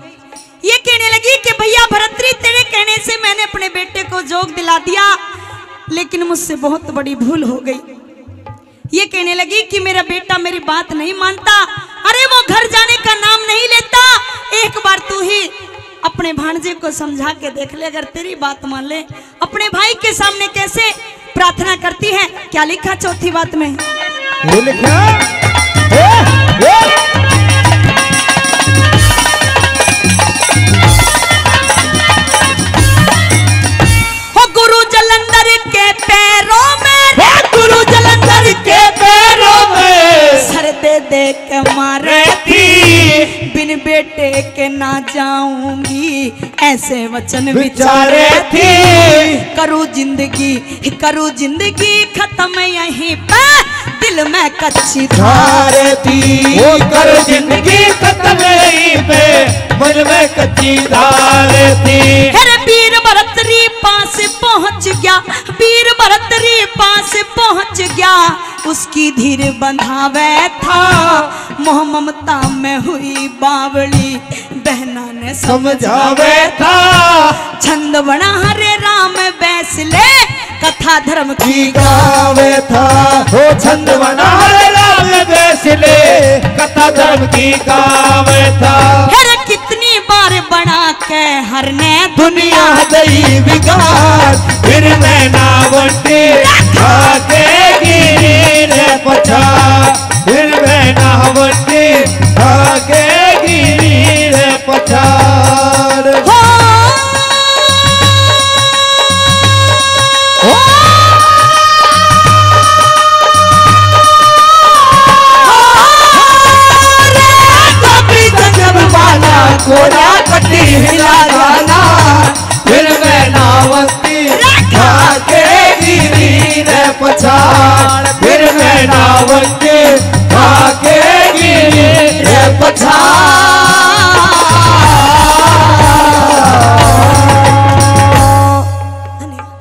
A: ये कहने लगी कि भैया भरतरी, तेरे कहने से मैंने अपने बेटे को जोग दिला दिया, लेकिन मुझसे बहुत बड़ी भूल हो गई। ये कहने लगी कि मेरा बेटा मेरी बात नहीं मानता। अरे वो घर जाने का नाम नहीं लेता। एक बार तू ही अपने भांजे को समझा के देख ले, अगर तेरी बात मान ले। अपने भाई के सामने कैसे प्रार्थना करती है, क्या लिखा चौथी बात में?
D: ये लिखा
A: गुरु जलंधर के पैरों में,
D: गुरु जलंधर के पैरों में
A: सर दे के मारे थी। बिन बेटे के ना जाऊंगी, ऐसे वचन विचारे
D: थी।
A: करूँ जिंदगी खत्म यहीं पे, दिल में कच्ची
D: धार थी। वो करो जिंदगी खत्म यहीं पे, मन में कच्ची धार थी।
A: अरे वीर भरतरी पास पहुंच गया, वीर भरतरी पास पहुंच गया। उसकी धीर बंधावे था, मोह ममता में हुई बावली, बहना ने
D: समझावे था।
A: छंद बना हरे राम बैसले, कथा धर्म
D: की गावे था। हो छंद बना हरे राम बैसले, कथा धर्म की गावे था।
A: अरे कितनी बार बना के हर ने
D: दुनिया दई बिगाड़, फिर मैं नावटी खा के गिरी रे पछाड़। फिर मैं नावटी खा के गिरी रे पछाड़। कोरा कटी हिला जाना, फिर मैं नावती खा के गिरी रे पछाड़। फिर मैं नावती खा के गिरी रे पछाड़।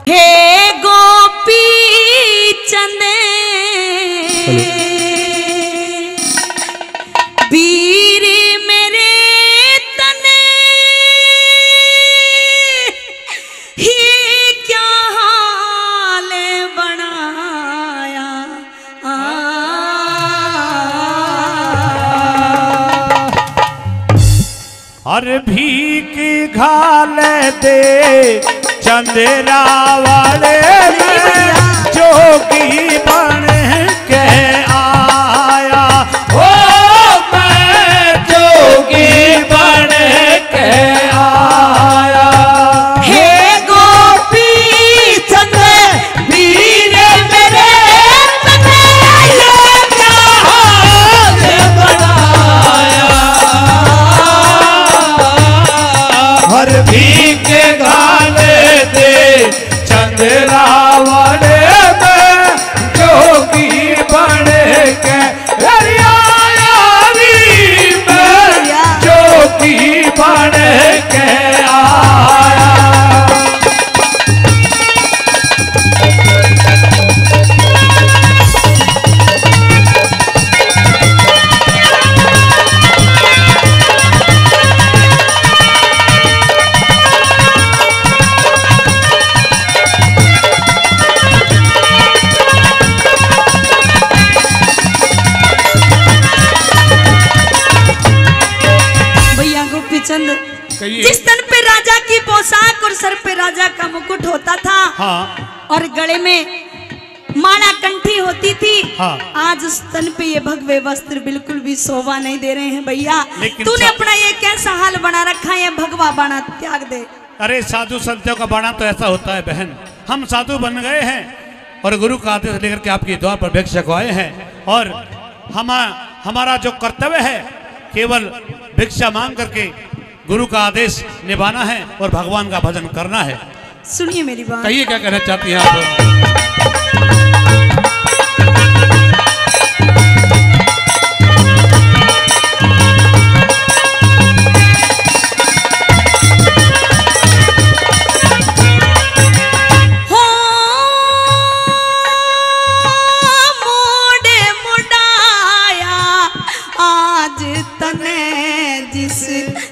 A: हे गोपी चंदे वीर मेरे तने, ये क्या हाल बनाया।
E: और भीख घाल दे चंदेरा वाले में, जोगी बन के आया।
D: ओ मैं जोगी बन के आया।
A: हे गोपी चंदे
D: वीर मेरे तने, ये क्या हाल बनाया। हर भीख घाल दे चंद्रा वाले में, जोगी बन के आया। री में
E: कहिए।
A: जिस तन पे राजा की पोशाक और सर पे राजा का मुकुट होता था,
E: हाँ
A: और गले में माला कंठी होती थी,
E: हाँ।
A: आज उस तन पे ये भगवे वस्त्र बिल्कुल भी शोभा नहीं दे रहे हैं भैया।
E: लेकिन
A: तूने अपना ये कैसा हाल बना रखा है, भगवा बाणा त्याग दे।
E: अरे साधु संतों का बाणा तो ऐसा होता है बहन, हम साधु बन गए हैं और गुरु का आदेश लेकर के आपके द्वार पर भिक्षा को आए हैं, और हमारा जो कर्तव्य है केवल भिक्षा मांग करके गुरु का आदेश निभाना है और भगवान का भजन करना है।
A: सुनिए मेरी बात।
E: कहिए क्या कहना चाहती हैं आप?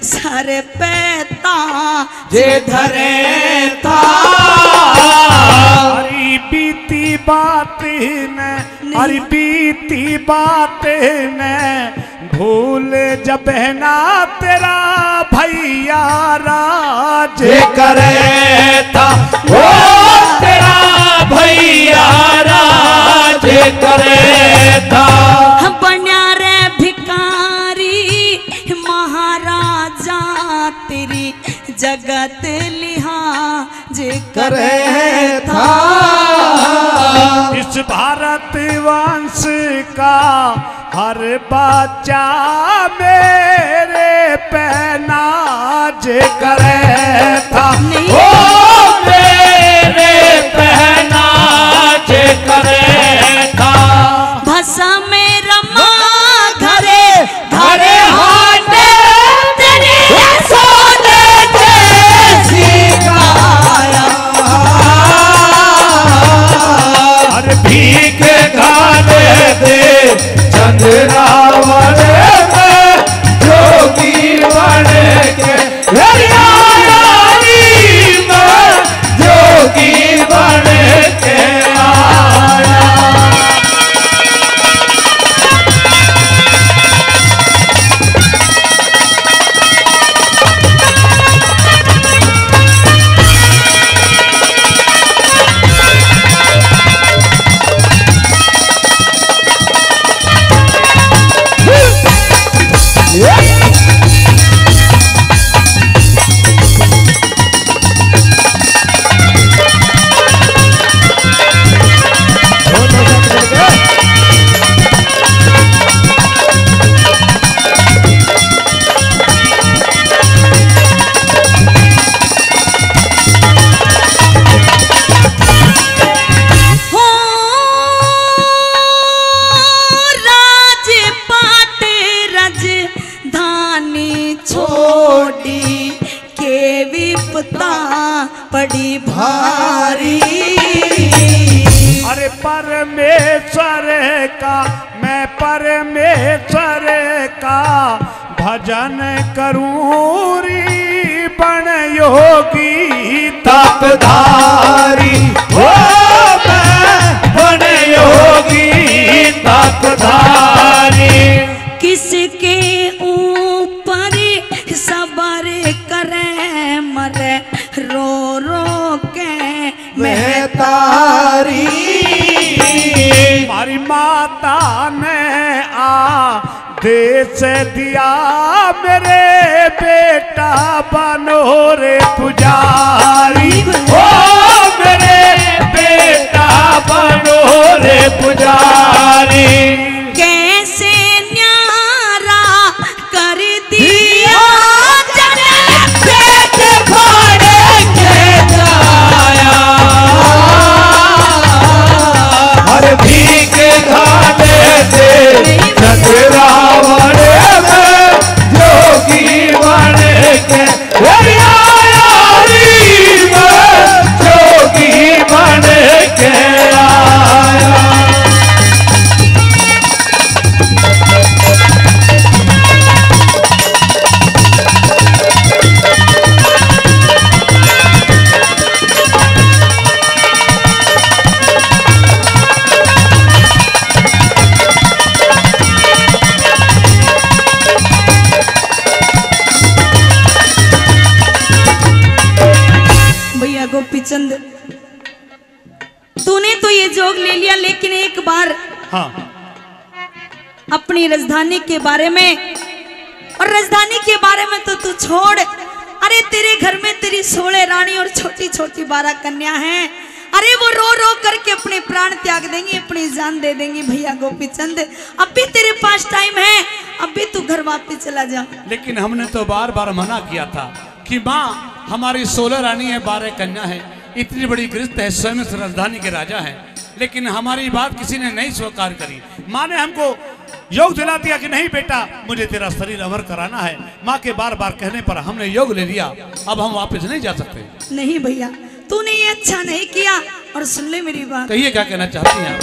A: सर पे
B: जे धरे था
E: हरी बीती बात न, हरी बीती बात न भूल जब ना तेरा भैया राज
B: जे करे था वो तेरा भैया राज करे था।
A: बन्या रे भिकारी महाराजा तेरी जगत लिहाज
B: करे था।
E: इस भारत वंश का हर बच्चा मेरे पे नाज करे था,
B: ओ मेरे पे नाज करे था।
A: भसा में रमा घरे
B: घरे हाटे तेरी सोने जैसी काया, हर भीख खाने दे चंद्रावन में जोगी बन के जोगी बन के आया।
A: पड़ी भारी।
E: अरे परमेश्वर का मैं परमेश्वर का भजन करूं री बन योगी
B: तपधारी, ओ मैं बन योगी तपधारी।
A: किसके ऊपर सबर करे मरे रो रो के
B: मैं तारी।
E: हमारी माता ने आदेश दिया मेरे बेटा बनो रे पुजारी,
B: ओ मेरे बेटा बनो रे पुजारी।
A: कैसे न्यारा कर दिया
B: पेट फाड़ के जाया, हर भीख खाने से चंद्रावन में जोगी बन के जोगी बन के आया।
A: भैया गोपीचंद, तूने तो ये जोग ले लिया, लेकिन एक बार
E: हाँ
A: अपनी राजधानी के बारे में, और राजधानी के बारे में तो तू छोड़। अरे तेरे घर में तेरी 16 रानी और छोटी छोटी 12 कन्या हैं। अरे वो रो रो करके अपने प्राण त्याग देंगी, अपनी जान दे देंगी। भैया गोपीचंद, अब भी तेरे पास टाइम है, अब भी तू घर वापस चला जा।
E: लेकिन हमने तो बार बार मना किया था कि माँ हमारी 16 रानी है, 12 कन्या है, इतनी बड़ी गृहस्थ है, स्वयं से राजधानी के राजा है, लेकिन हमारी बात किसी ने नहीं स्वीकार करी। माँ ने हमको योग दिला दिया कि नहीं बेटा, मुझे तेरा शरीर अमर कराना है। माँ के बार बार कहने पर हमने योग ले लिया, अब हम वापस नहीं जा सकते।
A: नहीं भैया, तूने ये अच्छा नहीं किया। और सुन ले मेरी बात।
E: कहिए क्या कहना चाहती हैं आप?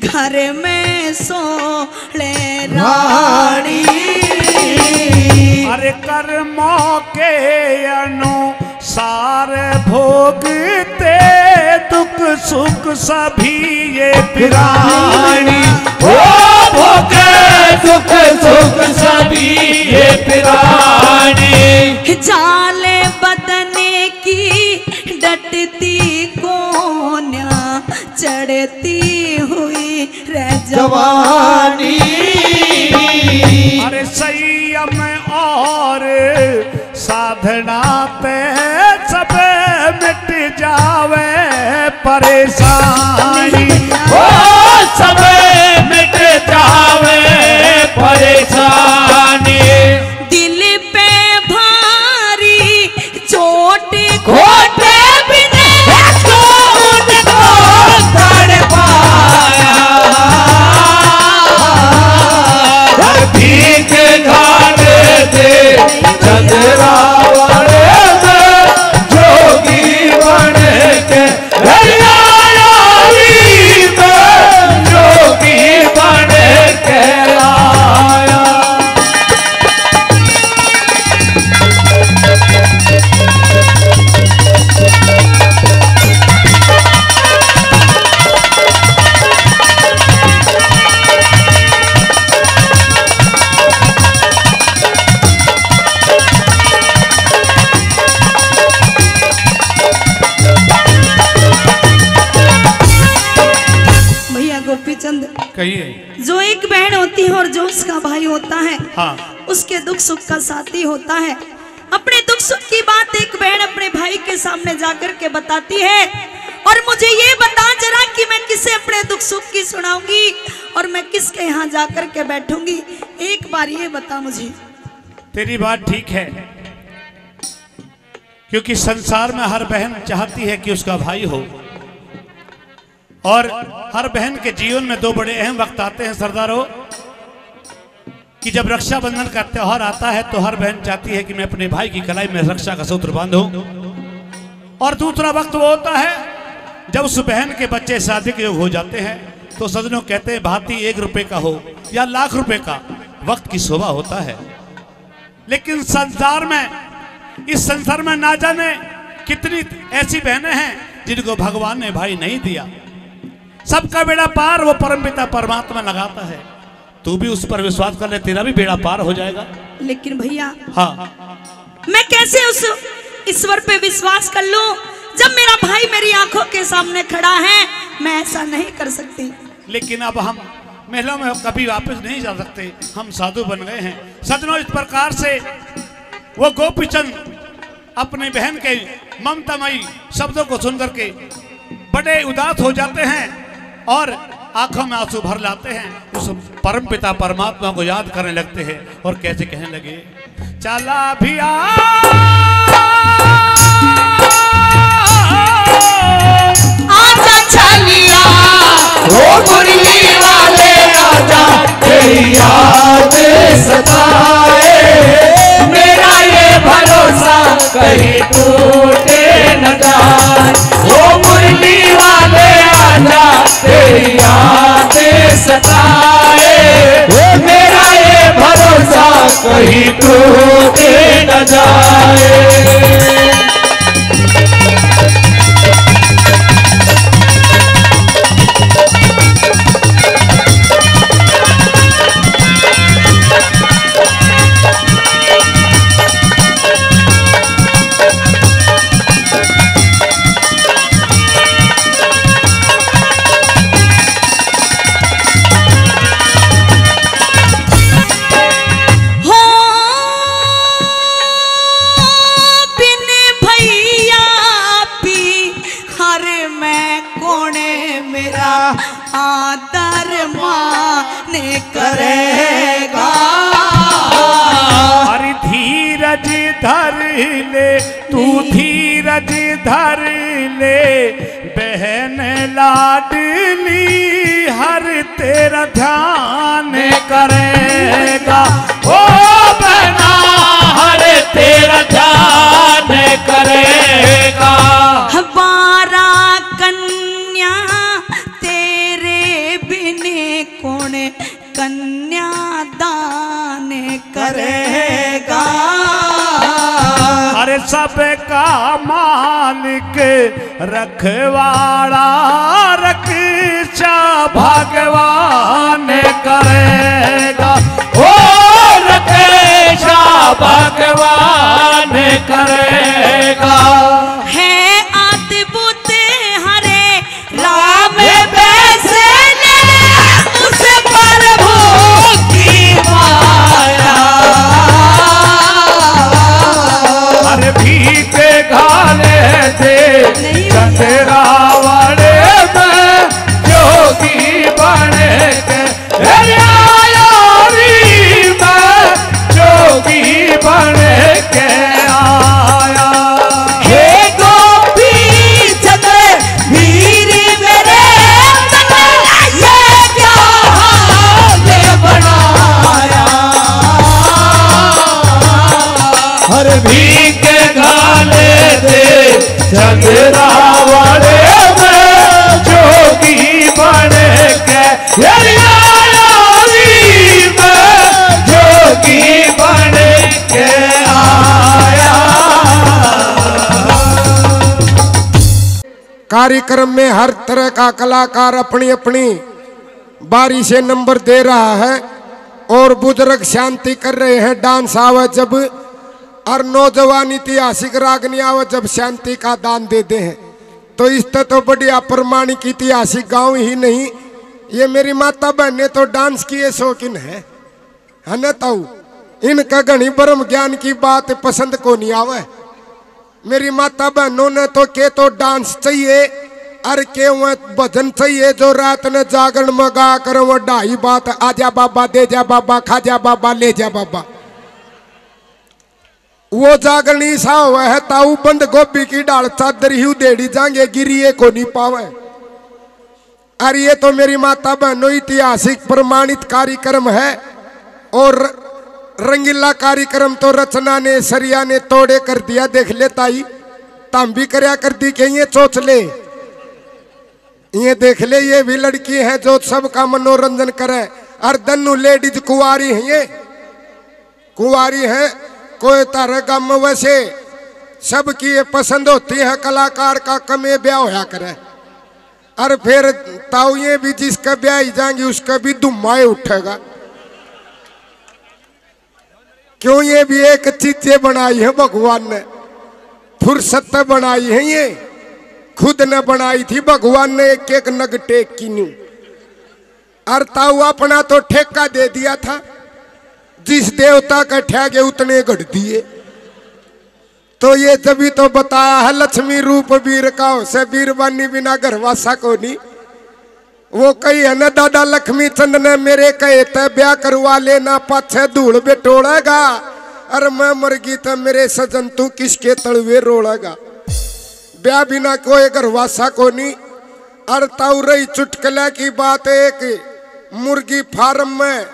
A: घर में 16 रानी,
E: अरे कर्मों के अनुसार भोगते दुख सुख सभी ये पिरानी।
D: ओ भोगे दुख सुख सभी ये पिरानी।
A: जाले बदने की डटती कोन्या, चढ़ती हुई रह
D: जवानी।
E: अरे संयम और साधना पे सब मिट जावे परेशानी।
D: ओ सब मिट जावे परेशानी।
A: दिल पे भारी चोट
D: घोटे बिने कौन को तड़ पाया। भीख खाने दे चंद्रावण में जोगी बन के जोगी बन के आया।
A: गोपीचंद,
E: कहिए।
A: जो एक बहन होती है और जो उसका भाई होता है,
E: हाँ।
A: उसके दुख सुख का साथी होता है। अपने दुख सुख की बात एक बहन अपने भाई के सामने जाकर के बताती है। और मुझे ये बता जरा कि मैं किसे अपने दुख सुख की सुनाऊंगी और मैं किसके यहाँ जाकर के बैठूंगी, एक बार ये बता मुझे।
E: तेरी बात ठीक है, क्योंकि संसार में हर बहन चाहती है कि उसका भाई हो, और हर बहन के जीवन में 2 बड़े अहम वक्त आते हैं सरदारों, कि जब रक्षाबंधन का त्योहार आता है तो हर बहन चाहती है कि मैं अपने भाई की कलाई में रक्षा का सूत्र बांधूं, और दूसरा वक्त वो होता है जब उस बहन के बच्चे शादी के योग हो जाते हैं। तो सजनों कहते हैं भांति 1 रुपए का हो या लाख रुपए का, वक्त की शोभा होता है। लेकिन संसार में, इस संसार में ना जाने कितनी ऐसी बहनें हैं जिनको भगवान ने भाई नहीं दिया। सबका बेड़ा पार वो परमपिता परमात्मा लगाता है। तू भी उस पर विश्वास कर ले, तेरा भी बेड़ा पार हो जाएगा।
A: लेकिन भैया,
E: हाँ,
A: मैं कैसे उस ईश्वर पे विश्वास कर लूं जब मेरा भाई मेरी आंखों के सामने खड़ा है? मैं ऐसा नहीं कर सकती।
E: लेकिन अब हम महलों में कभी वापस नहीं जा सकते, हम साधु बन गए हैं। सजनों, इस प्रकार से वो गोपीचंद अपनी बहन के ममतामयी शब्दों को सुन करके बड़े उदास हो जाते हैं और आंखों में आंसू भर लाते हैं। उस परमपिता परमात्मा को याद करने लगते हैं और कैसे कहने लगे, चला भी
C: आजा चलिया ओ मुरली वाले आजा, तेरी याद सताए, मेरा ये भरोसा कहीं टूटे न जाए। ओ मुरली वाले आजा, तेरी याद सताए,
B: करेगा।
E: अरे धीरज धर ले तू धीरज धर ले बहन लाडली हर तेरा ध्यान करेगा।
D: ओ बहना हर तेरा ध्यान करेगा।
A: 12 कन्या तेरे बिने कौन कन्या दान करेगा।
E: अरे सबका मालिक रखवाड़ा रक्षा भगवान करेगा।
D: ओ रक्षा भगवान करेगा।
A: है अद्भुत हरे राम वैसे उस प्रभु की माया।
E: अरे भीते घाले थे चंद्रा वाले में जोगी बने के जोगी बने के आया।
B: हे गोपी चंद्र वीर मेरे ये क्या हाल बनाया।
D: हर भीख गाले दे चंद्रा वाले में जोगी बने के जोगी बने के आया।
F: कार्यक्रम में हर तरह का कलाकार अपनी अपनी बारी से नंबर दे रहा है और बुजुर्ग शांति कर रहे हैं। डांस आवे जब और नौजवान ऐतिहासिक रागनी आवे जब शांति का दान देते हैं। तो इससे तो बढ़िया प्रमाणिक ऐतिहासिक गांव ही नहीं, ये मेरी माता बहने तो डांस की ये शौकीन है न ताऊ। इनका घनी ब्रह्म ज्ञान की बात पसंद को नहीं आवे। मेरी माता बहनों ने तो के तो डांस चाहिए और के वह भजन चाहिए जो रात ने जागरण में गा कर वो ढाई बात आजा बाबा दे जा बाबा खा जा बाबा ले जा बाबा। वो जागरणी सा हुआ है ताऊ बंद गोभी की डाल चादर ही उधेड़ी जाएंगे गिरिए को नहीं पावे। और ये तो मेरी माता बहनों ऐतिहासिक प्रमाणित कार्यक्रम है और रंगीला कार्यक्रम तो रचना ने सरिया ने तोड़े कर दिया। देख ले ताई तम भी करया कर दी के ये सोच ले, ये देख ले ये भी लड़की है जो सबका मनोरंजन करे। और दन्नू लेडीज कुंवारी है, ये कुंवारी है। कोई तारे गम वैसे सबकी ये पसंद होती है कलाकार का कमे ब्याह होया करे। और फिर ताऊ ये भी जिसका ब्याह ही जाएंगी उसका भी धुम्माए उठेगा। क्यों ये भी एक चीजें बनाई है भगवान ने, फुर्सत बनाई है, ये खुद ने बनाई थी भगवान ने एक एक नग टेक की न्यू। और ताऊ अपना तो ठेका दे दिया था, जिस देवता का ठेके उतने गढ़ दिए। तो ये तभी तो बताया है लक्ष्मी रूप वीर का से वीरवानी बिना घरवासा को नहीं। वो कही है ना दादा लक्ष्मी चंद ने मेरे कहे थे ब्याह करवा लेना पाछे धूल बेटोड़ेगा। अरे मैं मर गई तो मेरे सजन तू किसके तलवे रोड़ेगा। ब्याह बिना कोई घरवासा को नहीं। और ताऊ रही चुटकला की बात, एक मुर्गी फार्म में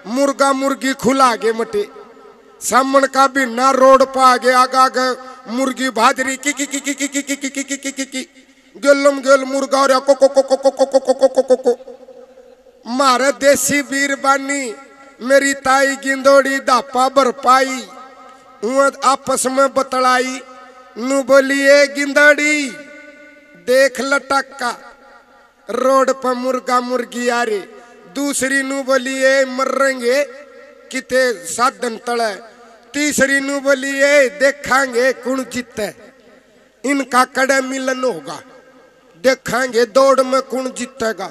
F: मुर्गा मुर्गी खुला गे मटे सामन का भी ना रोड पा गए आगा गे मुर्गी भाजरी की गेलम गेल मुर्गा और को को मारे देसी वीर बानी मेरी ताई गिंदोड़ी दापा भर पाई आपस में बतलाई नु बोलिए गिंदड़ी देख लटक्का रोड पर मुर्गा मुर्गी आ रही। दूसरी नु बोलिए मरेंगे किते साधन तले। तीसरी नु बोलिए देखांगे कौन जीते, इनका कड़े मिलन होगा, देखांगे दौड़ में कौन जीतेगा।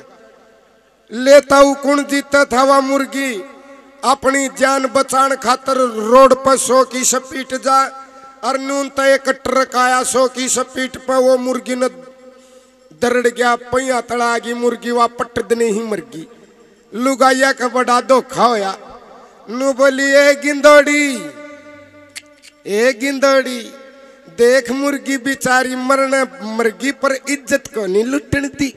F: लेता हूँ कौन जीता था वह मुर्गी अपनी जान बचाने खातर रोड पर 100 की स्पीड जा और नून तो एक ट्रक आया 100 की स्पीड पर वो मुर्गी ने दरड़ गया पहिया तड़ा गई मुर्गी वह पटदने ही मर गई। लुगाइया का बड़ा धोखा होया। नु बोली ए गिंदोड़ी देख मुर्गी बिचारी मरने मुर्गी पर इज्जत को नहीं लुटन दी।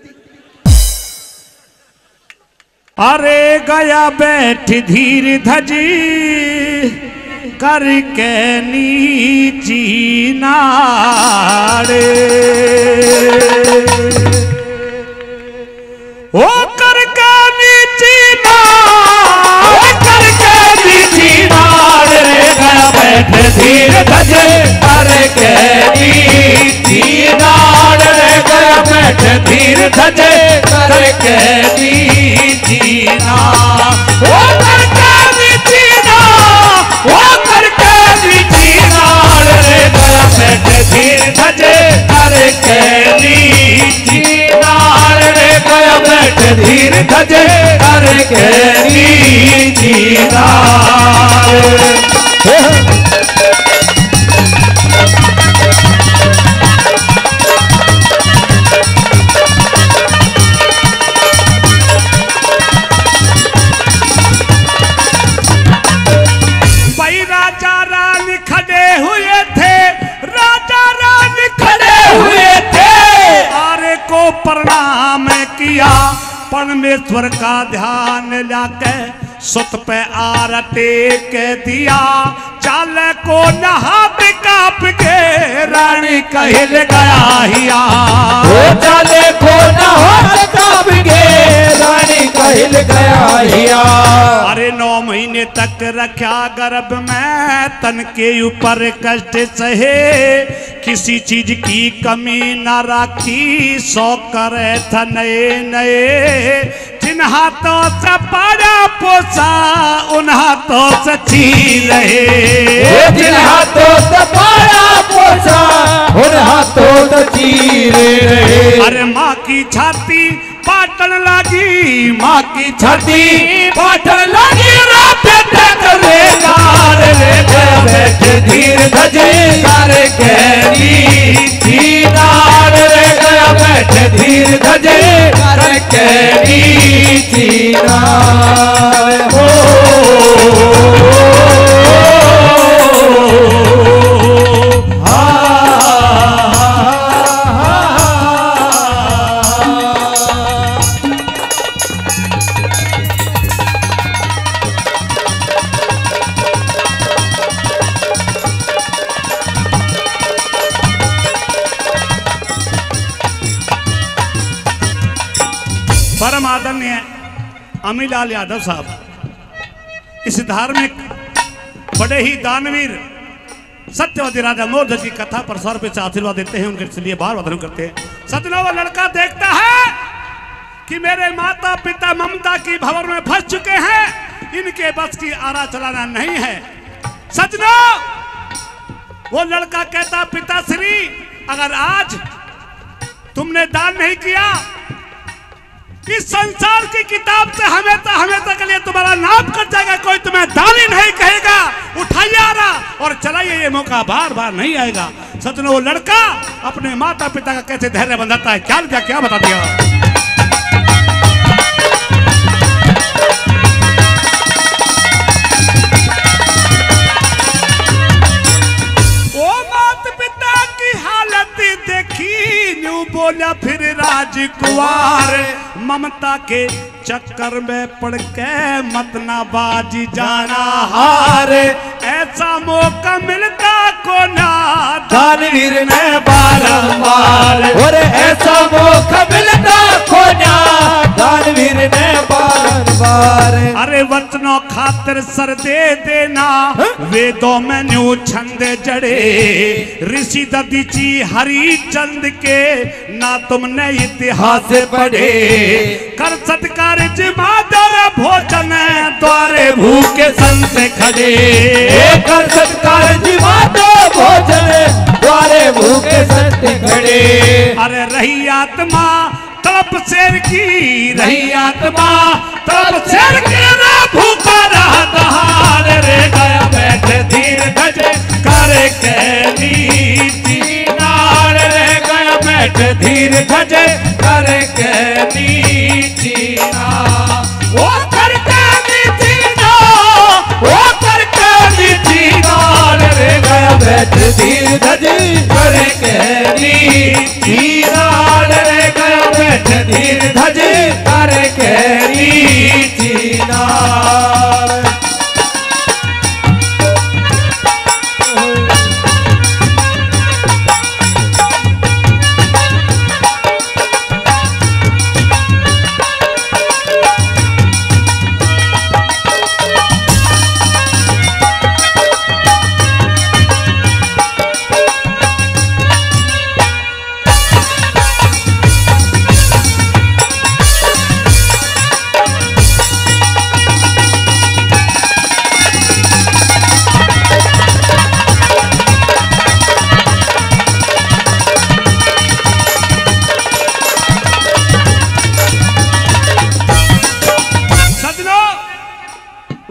E: अरे गया बैठ धीर धजी करके नीची नारे ओ करके नीची नार करके नीची नार रे गया बैठ धीर धजे करके नीची नार रे गया बैठ धीर धजे करके नीची नार ओ करके नीची नार ओ करके नीची नार रे गया बैठ धीर धजे करके नीची नार रे गया बैठ धीर धजे करके नीची नार। प्रणाम किया परमेश्वर का ध्यान लाके सुत पे आरती के दिया चाल को नहात काप के रानी कहल गया हिया
B: चाले को नहात काप के रानी कहल गया हिया।
E: अरे 9 महीने तक रखा गर्भ में तन के ऊपर कष्ट सहे किसी चीज की कमी न राखी 100 करे था नए नए जिन हाथों से पाया पोसा उन हाथों से ची रहे
B: जिन हाथों से पाया पोसा उन हाथों से ची रहे।
E: अरे माँ की छाती पाटन लगी माँ की छाती पाटन लगी बैठ धीर धजे करके नीची नार रे गया बैठ धीर धजे करके नीची नार। परम आदरणीय अमीलाल यादव साहब इस धार्मिक बड़े ही दानवीर सत्यवादी राजा मोरध्वज की कथा पर 100 रुपये से आशीर्वाद देते हैं, उनके लिए बार वंदन करते हैं। सज्जनों, वो लड़का देखता है कि मेरे माता पिता ममता की भंवर में फंस चुके हैं, इनके बस की आरा चलाना नहीं है। सज्जनों, वो लड़का कहता पिताश्री अगर आज तुमने दान नहीं किया इस संसार की किताब से हमेशा के लिए तुम्हारा नाम कट जाएगा, कोई तुम्हें दानी नहीं कहेगा। उठाइए आरा और चलाइए, ये मौका बार बार नहीं आएगा। सज्जनों, वो लड़का अपने माता पिता का कैसे धैर्य बंधाता है क्या बता दिया। वो माता पिता की हालत देखी न्यू बोला फिर राजकुमार ममता के चक्कर में पड़ के मत ना बाजी जाना हार, ऐसा मौका मिलता को ना दानवीर ने बारंबार,
B: और ऐसा मौका मिलता को ना दानवीर ने बारंबार।
E: अरे वचनों खातिर सर दे देना वेदों में न्यू छंद जड़े ऋषि दधीची हरिचंद के ना तुमने इतिहास पढ़े। कर सत्कार जिमादार भोजन द्वारे भूखे संत खड़े,
B: कर सत्कार जिमादार भोजन द्वारे भूखे संत खड़े।
E: अरे रही आत्मा तड़प शेर की, रही आत्मा तड़प शेर की ना भूखा रहा दहाड़ रे गया बैठ धीर धजे करके नीची नार रे गया बैठ धीर धजे करके नीची नार।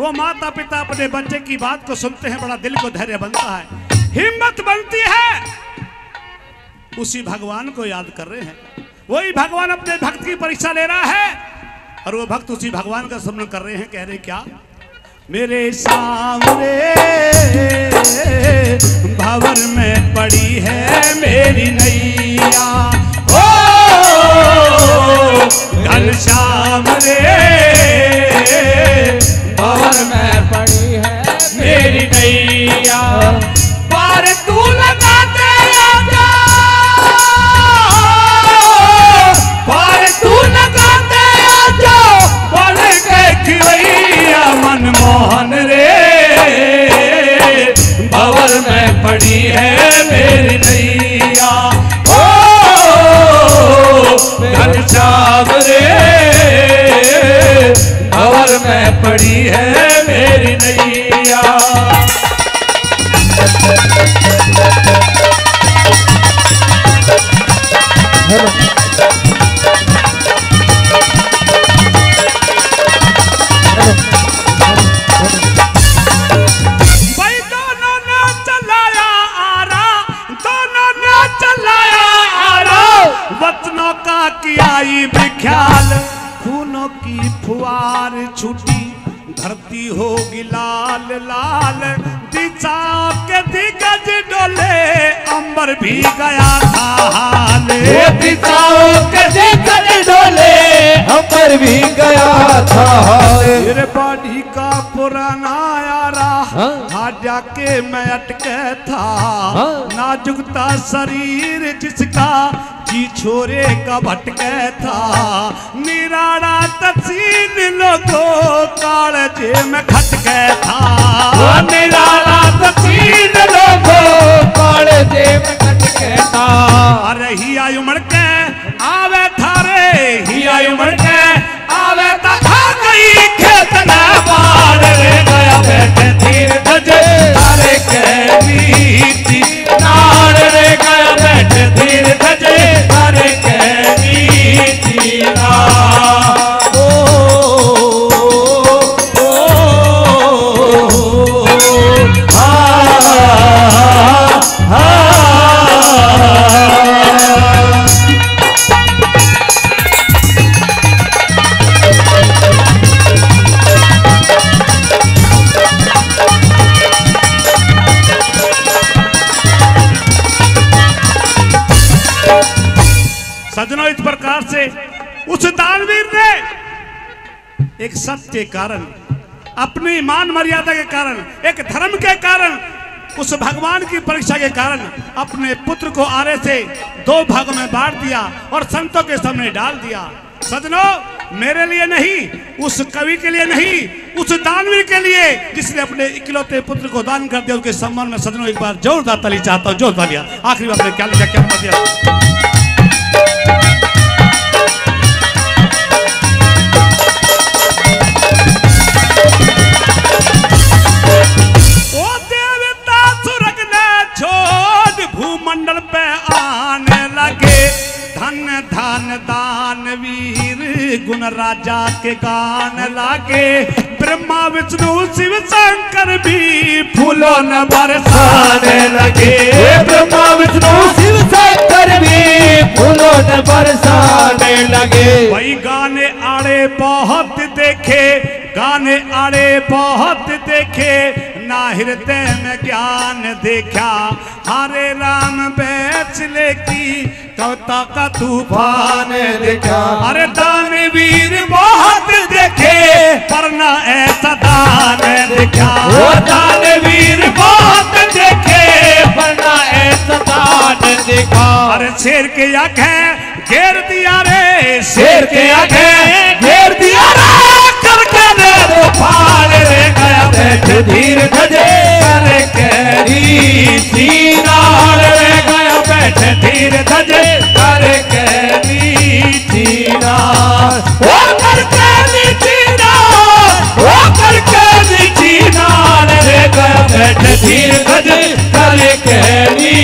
E: वो माता पिता अपने बच्चे की बात को सुनते हैं, बड़ा दिल को धैर्य बनता है, हिम्मत बनती है। उसी भगवान को याद कर रहे हैं, वही भगवान अपने भक्त की परीक्षा ले रहा है और वो भक्त उसी भगवान का स्मरण कर रहे हैं। कह रहे क्या, मेरे सामने भंवर में पड़ी है मेरी नैया, ओ घनश्याम रे
B: भंवर में पड़ी है
E: मेरी नैया, पार तू लगा दे आजा, पार तू लगा दे आजा, बन के खिलैया मनमोहन रे भंवर में पड़ी है मेरी नैया, ओ घनश्याम रे भंवर में पड़ी है मेरी नैया। भाई दोनों ने चलाया आरा, दोनों ने चलाया आरा, वतनों का किया ही विख्याल, खूनों की फुहार छूटी धरती होगी लाल लाल, दिशाओं के दिग्गज डोले अंबर भी गया था हाल,
B: दिशाओं के दिग्गज डोले अंबर भी गया था हाल।
E: मेरे बाड़ी का पुराना यारा हाथ जाके मैं अटके था, नाजुकता शरीर जिसका जी छोरे का भटके था, निराड़ा तसीन लोगों कालजे में खटके था,
B: निराला तसीन लोगों कालजे में खटके था।
E: अरे ही आयु मड़ के आवे थारे, ही आयु मड़ के आवे ता खा गई खेत ना बाढ़ रे गया बैठे तीर धजे तारे के नीति नाड़ रे गया बैठे तीर धजे तारे के नीति नाड़। सजनों, इस प्रकार से उस दानवीर ने एक सत्य के कारण, अपनी मान मर्यादा के कारण, एक धर्म के कारण, उस भगवान की परीक्षा के कारण अपने पुत्र को आरे से 2 भागों में बांट दिया और संतों के सामने डाल दिया। सजनों, मेरे लिए नहीं, उस कवि के लिए नहीं, उस दानवीर के लिए जिसने अपने इकलौते पुत्र को दान कर दिया, उसके सम्मान में सजनों एक बार जोरदार ताली चाहता हूं, जोरदार तालियां। आखिरी बात में क्या लिखा, क्या बता दिया, भूमंडल पे आने लगे धन धन दानवीर, गुण राजा के गान लागे, ब्रह्मा विष्णु शिव शंकर भी फूलों न बरसाने लगे,
B: ब्रह्मा विष्णु शिव शंकर भी फूलों न बरसाने लगे।
E: वही गाने आड़े बहुत देखे, गाने आड़े बहुत देखे, ना हृदय में ज्ञान देखा, हरे राम बैचले की कविता का तूफान देखा। अरे दानवीर बहुत देखे पर ना ऐसा दान देखा,
B: दानवीर बहुत देखे पर ना ऐसा दान देखा।
E: अरे शेर के आंखें घेर दिया रे,
B: शेर के आंखें घेर दिया रे, करके रे वो फाड़ रे गया बैठ धीर धजे, करे कैरी सीनाड़ रे गया बैठ धीर धजे, करे कैरी सीनाड़, ओ करके सीनाड़, ओ करके सीनाड़ रे गया बैठ धीर धजे, करे कैरी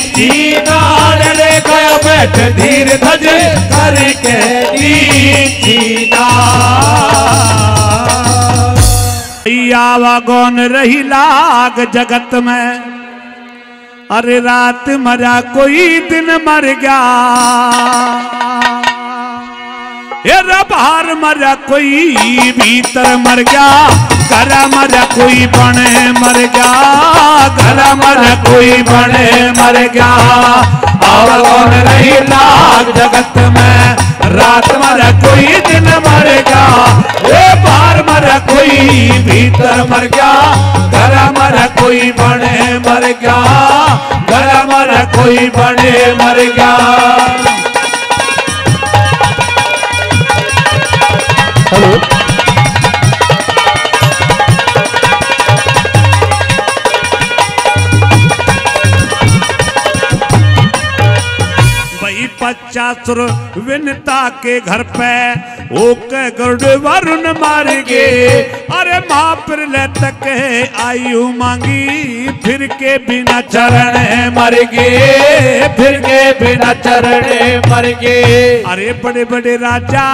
B: सीनाड़ रे गया बैठ धीर धजे, करे कैरी सीनाड़।
E: आवागौन रही लाग जगत में, अरे रात मरा कोई दिन मर गया, ये बाहर मरा कोई भीतर मर गया, घर मरा कोई बने मर गया, घर मरा कोई बने मर गया। आवागौन रही लाग जगत में, रात मरा कोई दिन मर गया, ये बाहर मरा कोई भीतर मर गया, घर मरा कोई बने मर गया, घर मरा कोई बने मर गया।
D: हेलो
E: भाई 50 विनता के घर पे ओके गरुड़ वरुण मार गे, अरे माँ फिर ले तक आयु मांगी, फिर के बिना चरण मर गे, फिर के बिना चरण मर गे। अरे बड़े बड़े राजा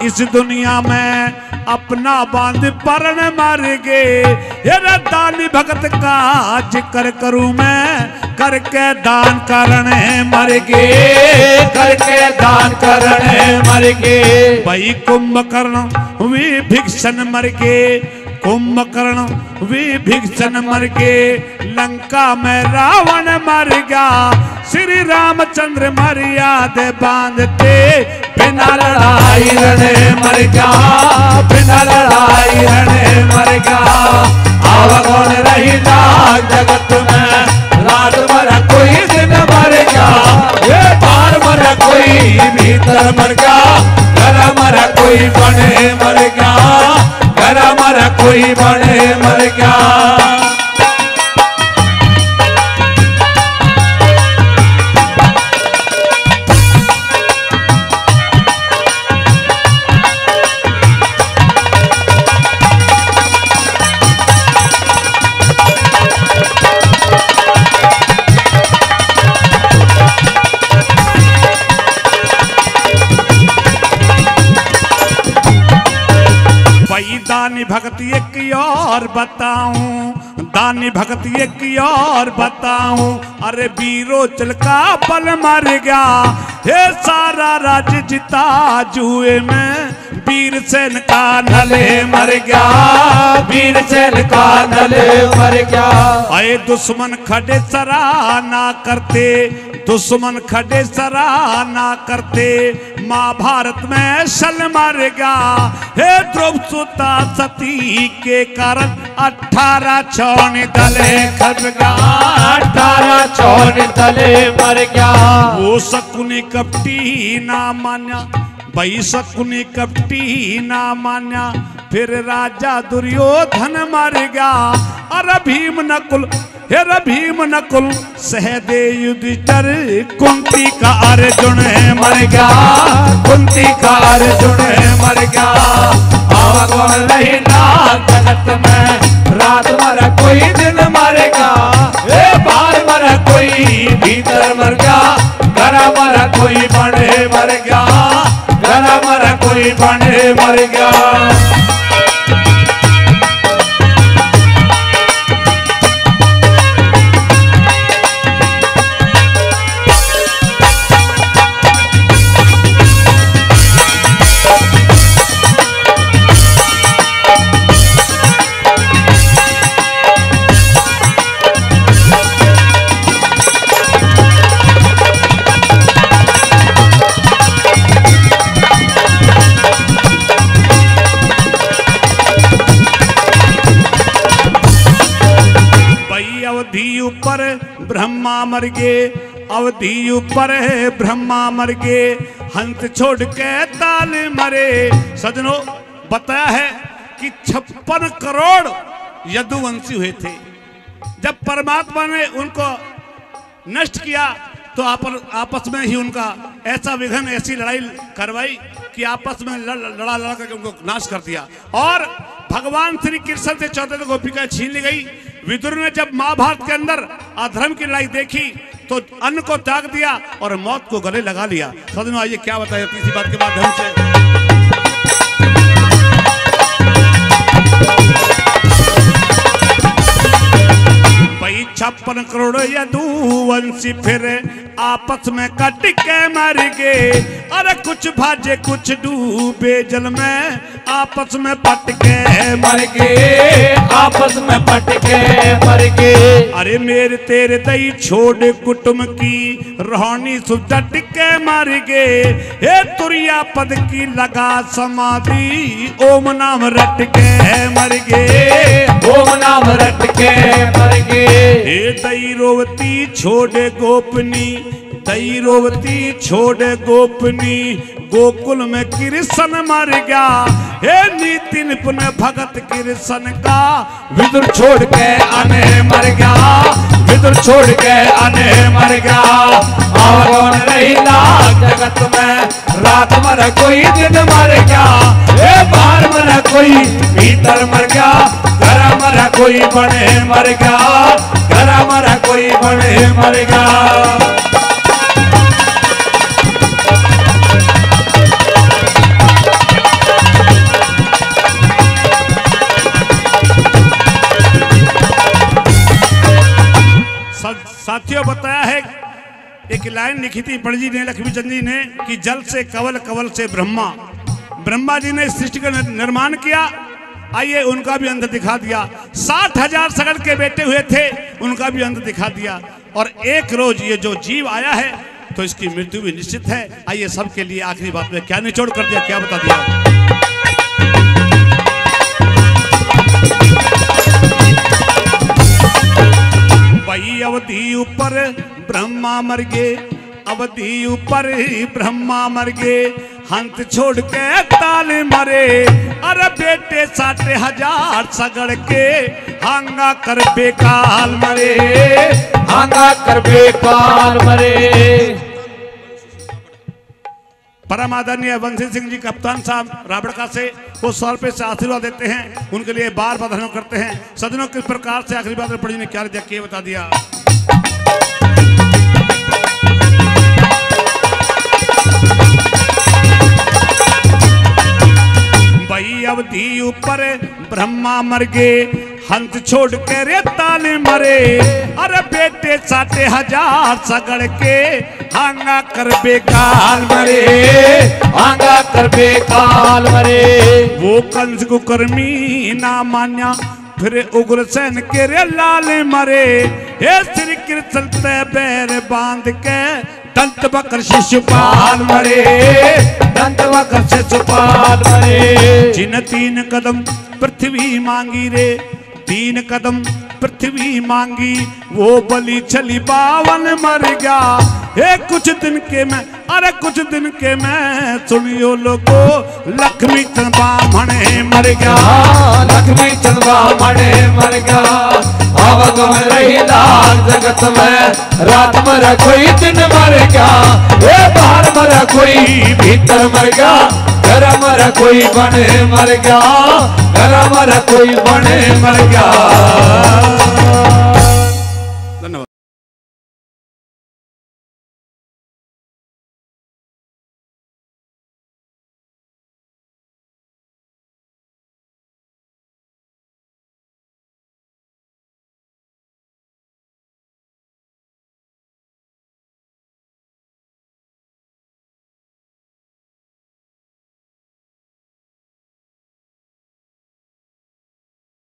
E: इस दुनिया में अपना बांध परण मर गे, ये दानी भगत का जिक्र करूं मैं, करके दान करने मर गे, करके दान करने मर गे। भाई कुंभकर्ण विभीषण मर गे, कुंभकर्ण विभीषण मर गे, लंका में रावण मर गया, श्री रामचंद्र मर्याद बांधते, बिना लड़ाई रणे मर गया, बिना लड़ाई रणे मर गया। आवागौन रही लाग जगत में, रात मरा कोई दिन मर गया, ये बाहर मरा कोई भीतर मर गया, घर मरा कोई बने मर गया, घर मरा कोई बने मर गया। दानी भक्ति एक और बताऊं, दानी भक्ति एक और बताऊं, अरे वीरो चल का बल मर गया, हे सारा राज्य जिता जुए में, वीर सेन का नले मर गया, वीर सेन का नले मर गया। अरे दुश्मन खड़े सराहना करते, दुश्मन खड़े सराहना करते, महाभारत में सल मर गया, हे द्रौपदी सुता सती के कारण 18 छौनी दले खट गया, 18 छौनी दले मर गया। वो शकुनी कपटी ना मान्या, भाई शकुनी कपटी ना मान्या, फिर राजा दुर्योधन मर गया, अरे भीम नकुल, हे भीम नकुल सहदेव युधिष्ठिर, कुंती का अर्जुन मर गया, कुंती का अर्जुन मर गया। आवागौन रही लाग जगत में, रात मरा कोई दिन मरेगा, ए बाहर मरा कोई भीतर मर गया, घर मरा कोई बने मर गया, घर मरा कोई बने मर गया। अवधि ऊपर ब्रह्मा मर गए, अवधि ऊपर ब्रह्मा मर गए, हंस छोड़ के ताल मरे। सजनों बताया है कि 56 करोड़ यदुवंशी हुए थे। जब परमात्मा ने उनको नष्ट किया तो आपस में ही उनका ऐसा विघन, ऐसी लड़ाई करवाई कि आपस में लड़ा लड़ा करके उनको नाश कर दिया। और भगवान श्री कृष्ण से 14 गोपिका छीन ली गई। विदुर ने जब महाभारत के अंदर अधर्म की लड़ाई देखी तो अन्न को त्याग दिया और मौत को गले लगा लिया। सदनों आइए क्या बताया तीसरी बात के माध्यम से। छप्पन करोड़ यदुवंशी फिर आपस में कट के मर गए। अरे कुछ भाजे कुछ डूबे जल में आपस में पट के
B: मर गए, आपस में पट के मर गए।
E: अरे मेरे तेरे दई छोड़ कुटुम की रोहानी सुडट के मर गए। हे तुरिया पद की लगा समाधि ओम नाम रट के मर गए,
B: ओम नाम रट के मर गए।
E: हे दई रोवती छोड़े गोपनी, दई रोवती छोड़े गोपनी गोकुल में कृष्ण मर गया। हे नीति निपुण भगत कृष्ण का
B: विदुर छोड़ के आने मर गया, विदुर छोड़ के आने मर गया। आवागमन रही लाख जगत में, रात मरा कोई दिन मर गया। हे बाहर मरा कोई भीतर मर गया, घर मरा कोई बने मर गया, घर मरा कोई बने मर गया।
E: साथियों बताया है, एक लाइन लिखी थी पंडित जी ने, लक्ष्मीचंद जी ने, कि जल से कवल, कवल से ब्रह्मा। ब्रह्मा जी ने सृष्टि का निर्माण किया। आइए उनका भी अंत दिखा दिया। 60,000 सगड़ के बेटे हुए थे, उनका भी अंत दिखा दिया। और एक रोज ये जो जीव आया है तो इसकी मृत्यु भी निश्चित है। आइए सबके लिए आखिरी बात में क्या निचोड़ कर दिया, क्या बता दिया। वही अवधि ऊपर ब्रह्मा मर गए, अवधि ऊपर ब्रह्मा मर गए। हंत छोड़ के ताल मरे, अरे बेटे 60,000 सगड़ के हांगा कर बेकाल मरे,
B: हांगा कर बेकाल मरे।
E: परम आदरणीय बंसी सिंह जी कप्तान साहब राबड़का से वो 100 रुपये से आशीर्वाद देते हैं, उनके लिए बार बार धन्यवाद करते हैं। सदनों किस प्रकार से आखिरी बात पढ़ी ने क्या दिया, क्या बता दिया। वही अवधि ऊपर ब्रह्मा मर गए, हंस छोड़ के रे ताले मरे। अरे बेटे 60,000 सगड़ के हांगा कर बेकाल
B: मरे, हांगा कर बेकाल मरे।
E: वो कंस को कर्मी ना मान्या, फिर उग्रसेन के रे लाल मरे। हे श्री कृष्ण ते बैर बांध के दंत बकर शिशुपाल मरे,
B: दंत बकर शिशुपाल मरे।
E: जिन 3 कदम पृथ्वी मांगी रे, 3 कदम पृथ्वी मांगी, वो बलि छली 52 मर गया। हे कुछ दिन के मैं, अरे कुछ दिन के मैं, सुनियो लोगो लक्ष्मी चंद ब्राह्मण मर गया,
B: लक्ष्मी चंद ब्राह्मण मर गया। आवागमन रही लाल जगत में, रात मरा कोई दिन मर गया। हे बाहर मरा कोई भीतर मर गया, घर मरा कोई बने मर गया, घर मरा कोई बने मर गया।